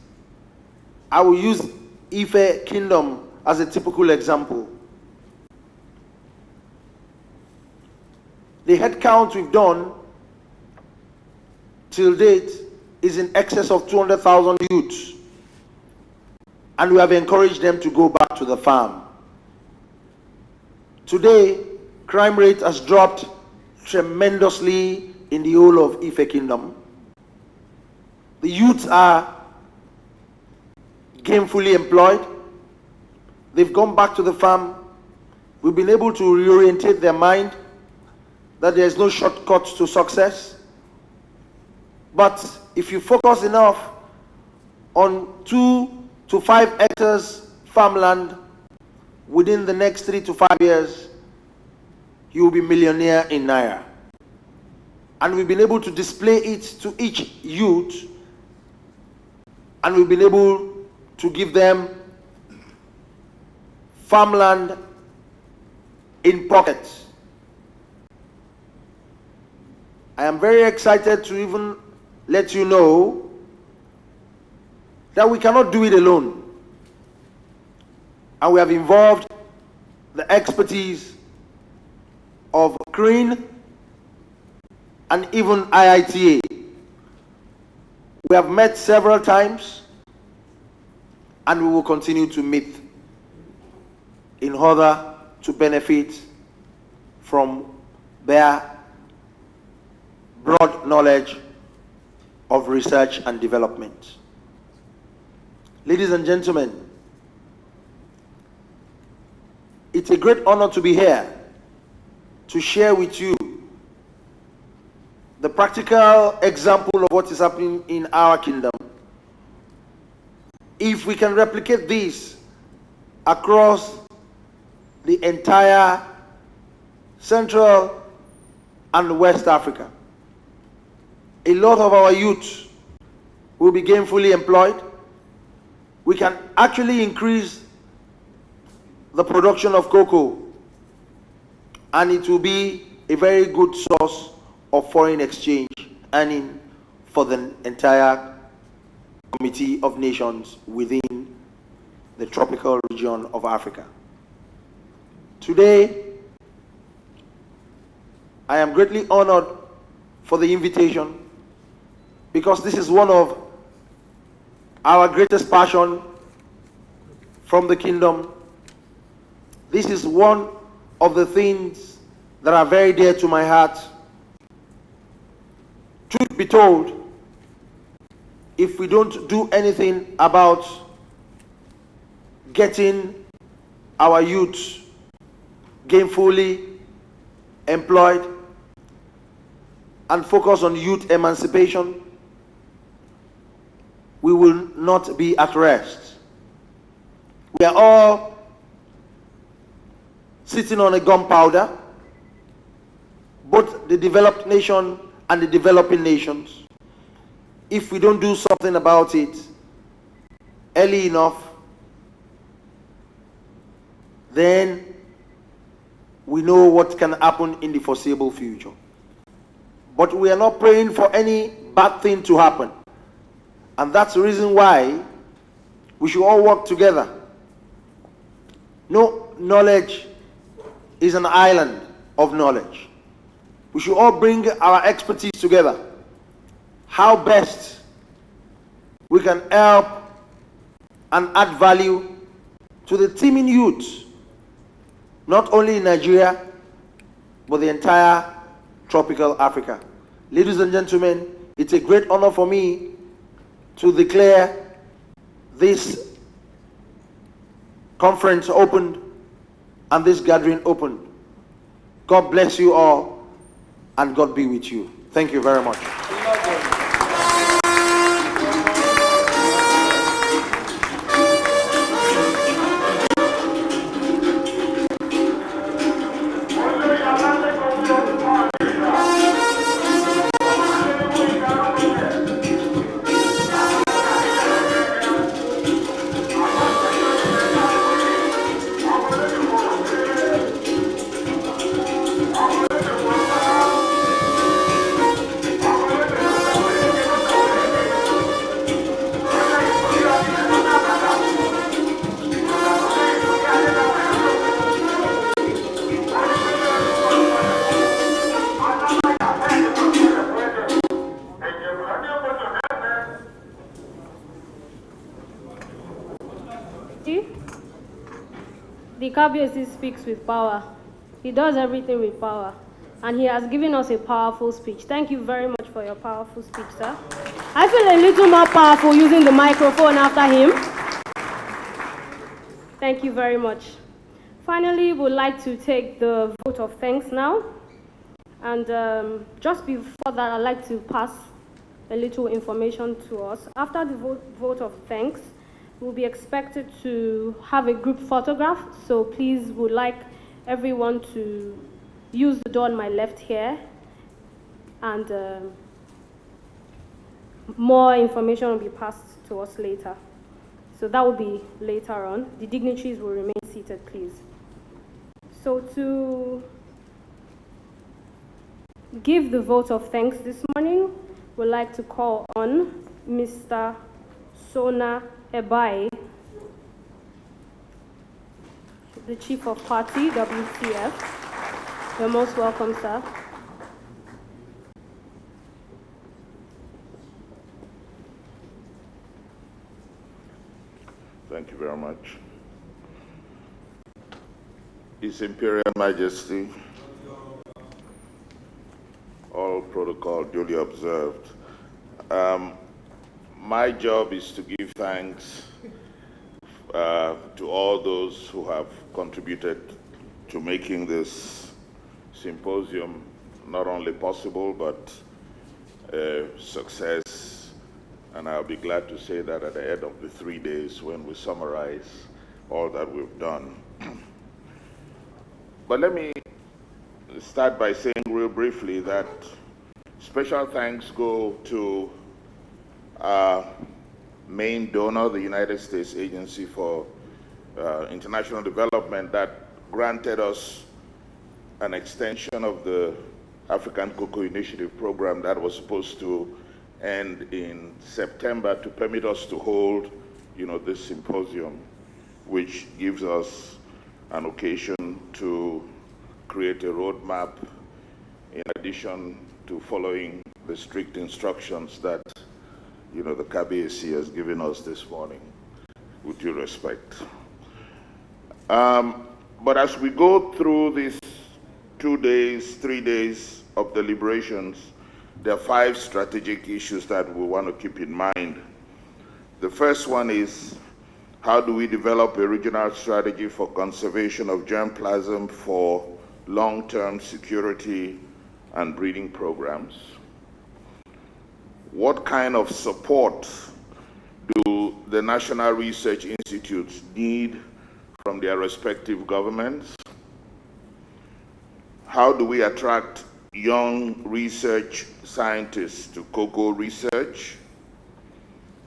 I will use Ife Kingdom as a typical example. The head count we've done till date is in excess of 200,000 youths, and we have encouraged them to go back to the farm. Today, crime rate has dropped tremendously in the whole of Ife Kingdom. The youths are gainfully employed. They've gone back to the farm. We've been able to reorientate their mind that there's no shortcut to success. But if you focus enough on 2 to 5 hectares farmland within the next 3 to 5 years, you will be millionaire in Naira. And we've been able to display it to each youth, and we've been able to give them farmland in pockets. I am very excited to even let you know that we cannot do it alone. And we have involved the expertise of CREAN and even IITA. We have met several times, and we will continue to meet. in order to benefit from their broad knowledge of research and development. Ladies and gentlemen, it's a great honor to be here to share with you the practical example of what is happening in our kingdom. If we can replicate this across the entire Central and West Africa, a lot of our youth will be gainfully employed. We can actually increase the production of cocoa, and it will be a very good source of foreign exchange earning for the entire community of nations within the tropical region of Africa. Today, I am greatly honored for the invitation, because this is one of our greatest passion from the kingdom. This is one of the things that are very dear to my heart. Truth be told, if we don't do anything about getting our youth gainfully employed and focus on youth emancipation, we will not be at rest. We are all sitting on a gunpowder, both the developed nation and the developing nations. If we don't do something about it early enough, then we know what can happen in the foreseeable future. But we are not praying for any bad thing to happen. And that's the reason why we should all work together. No knowledge is an island of knowledge. We should all bring our expertise together. How best we can help and add value to the teeming youth, not only in Nigeria, but the entire tropical Africa. Ladies and gentlemen, it's a great honor for me to declare this conference opened and this gathering opened. God bless you all, and God be with you. Thank you very much. The KBC speaks with power. He does everything with power. And he has given us a powerful speech. Thank you very much for your powerful speech, sir. I feel a little more powerful using the microphone after him. Thank you very much. Finally, we'd like to take the vote of thanks now. And just before that, I'd like to pass a little information to us. After the vote of thanks, we'll be expected to have a group photograph, so please would like everyone to use the door on my left here, and more information will be passed to us later. So that will be later on. The dignitaries will remain seated, please. So to give the vote of thanks this morning, we'd like to call on Mr. Sona Ebai, the Chief of Party, WCF. You're most welcome, sir. Thank you very much. His Imperial Majesty, all protocol duly observed. My job is to give thanks to all those who have contributed to making this symposium not only possible, but a success. And I'll be glad to say that at the end of the 3 days when we summarize all that we've done. But let me start by saying real briefly that special thanks go to our main donor, the United States Agency for International Development, that granted us an extension of the African Cocoa Initiative program that was supposed to end in September to permit us to hold, this symposium, which gives us an occasion to create a roadmap in addition to following the strict instructions that, the KBAC has given us this morning, with due respect. But as we go through these 2 days, 3 days of deliberations, there are 5 strategic issues that we want to keep in mind. The first one is, how do we develop a regional strategy for conservation of germplasm for long-term security and breeding programs? What kind of support do the national research institutes need from their respective governments? How do we attract young research scientists to cocoa research?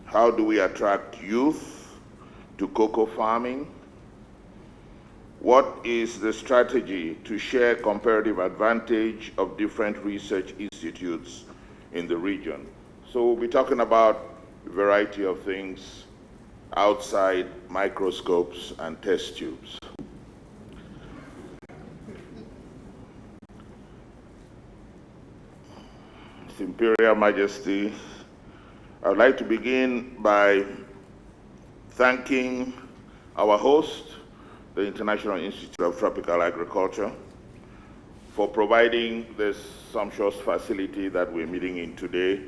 How do we attract youth to cocoa farming? What is the strategy to share comparative advantage of different research institutes in the region? So we'll be talking about a variety of things outside microscopes and test tubes. His Imperial Majesty, I would like to begin by thanking our host, the International Institute of Tropical Agriculture, for providing this sumptuous facility that we're meeting in today.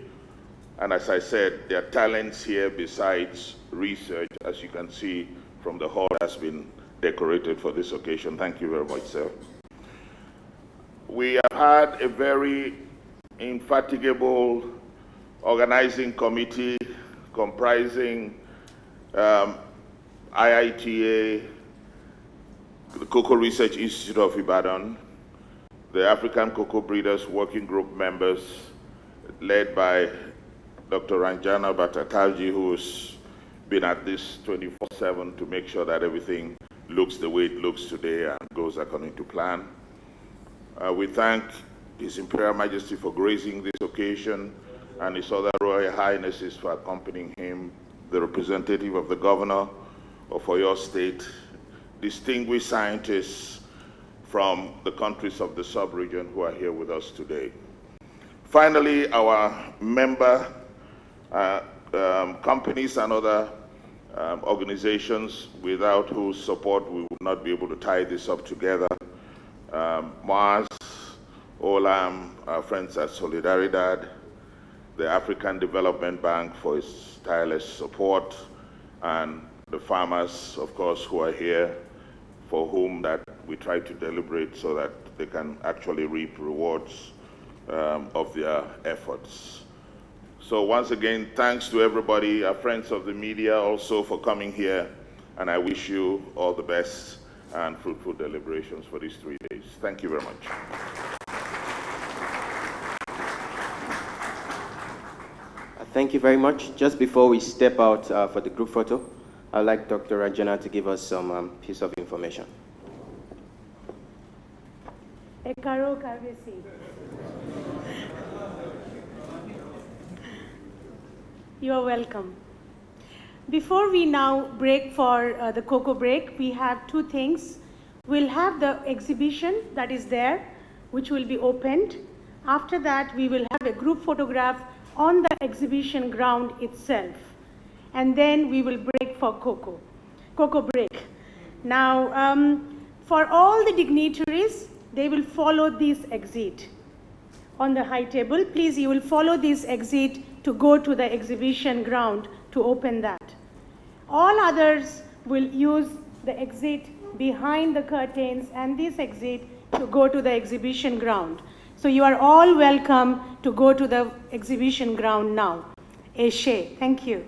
And as I said, there are talents here besides research, as you can see from the hall has been decorated for this occasion. Thank you very much, sir. We have had a very indefatigable organizing committee comprising IITA, the Cocoa Research Institute of Ibadan, the African Cocoa Breeders Working Group members led by Dr. Ranjana Batatalji, who's been at this 24/7 to make sure that everything looks the way it looks today and goes according to plan. We thank His Imperial Majesty for gracing this occasion and His other Royal Highnesses for accompanying him, the representative of the governor of Oyo State, distinguished scientists from the countries of the sub-region who are here with us today. Finally, our member companies and other organizations without whose support we would not be able to tie this up together. Mars, Olam, our friends at Solidaridad, the African Development Bank for its tireless support, and the farmers, of course, who are here, for whom that we try to deliberate so that they can actually reap rewards of their efforts. So once again, thanks to everybody, our friends of the media also for coming here, and I wish you all the best and fruitful deliberations for these 3 days. Thank you very much. Thank you very much. Just before we step out for the group photo, I'd like Dr. Ranjana to give us some piece of information. Ekaro Kavesi. You are welcome. Before we now break for the cocoa break, we have 2 things. We'll have the exhibition that is there, which will be opened. After that, we will have a group photograph on the exhibition ground itself. And then we will break for cocoa break. Now, For all the dignitaries, they will follow this exit. On the high table, please, you will follow this exit to go to the exhibition ground to open that. All others will use the exit behind the curtains and this exit to go to the exhibition ground. So you are all welcome to go to the exhibition ground now. Eshe, thank you.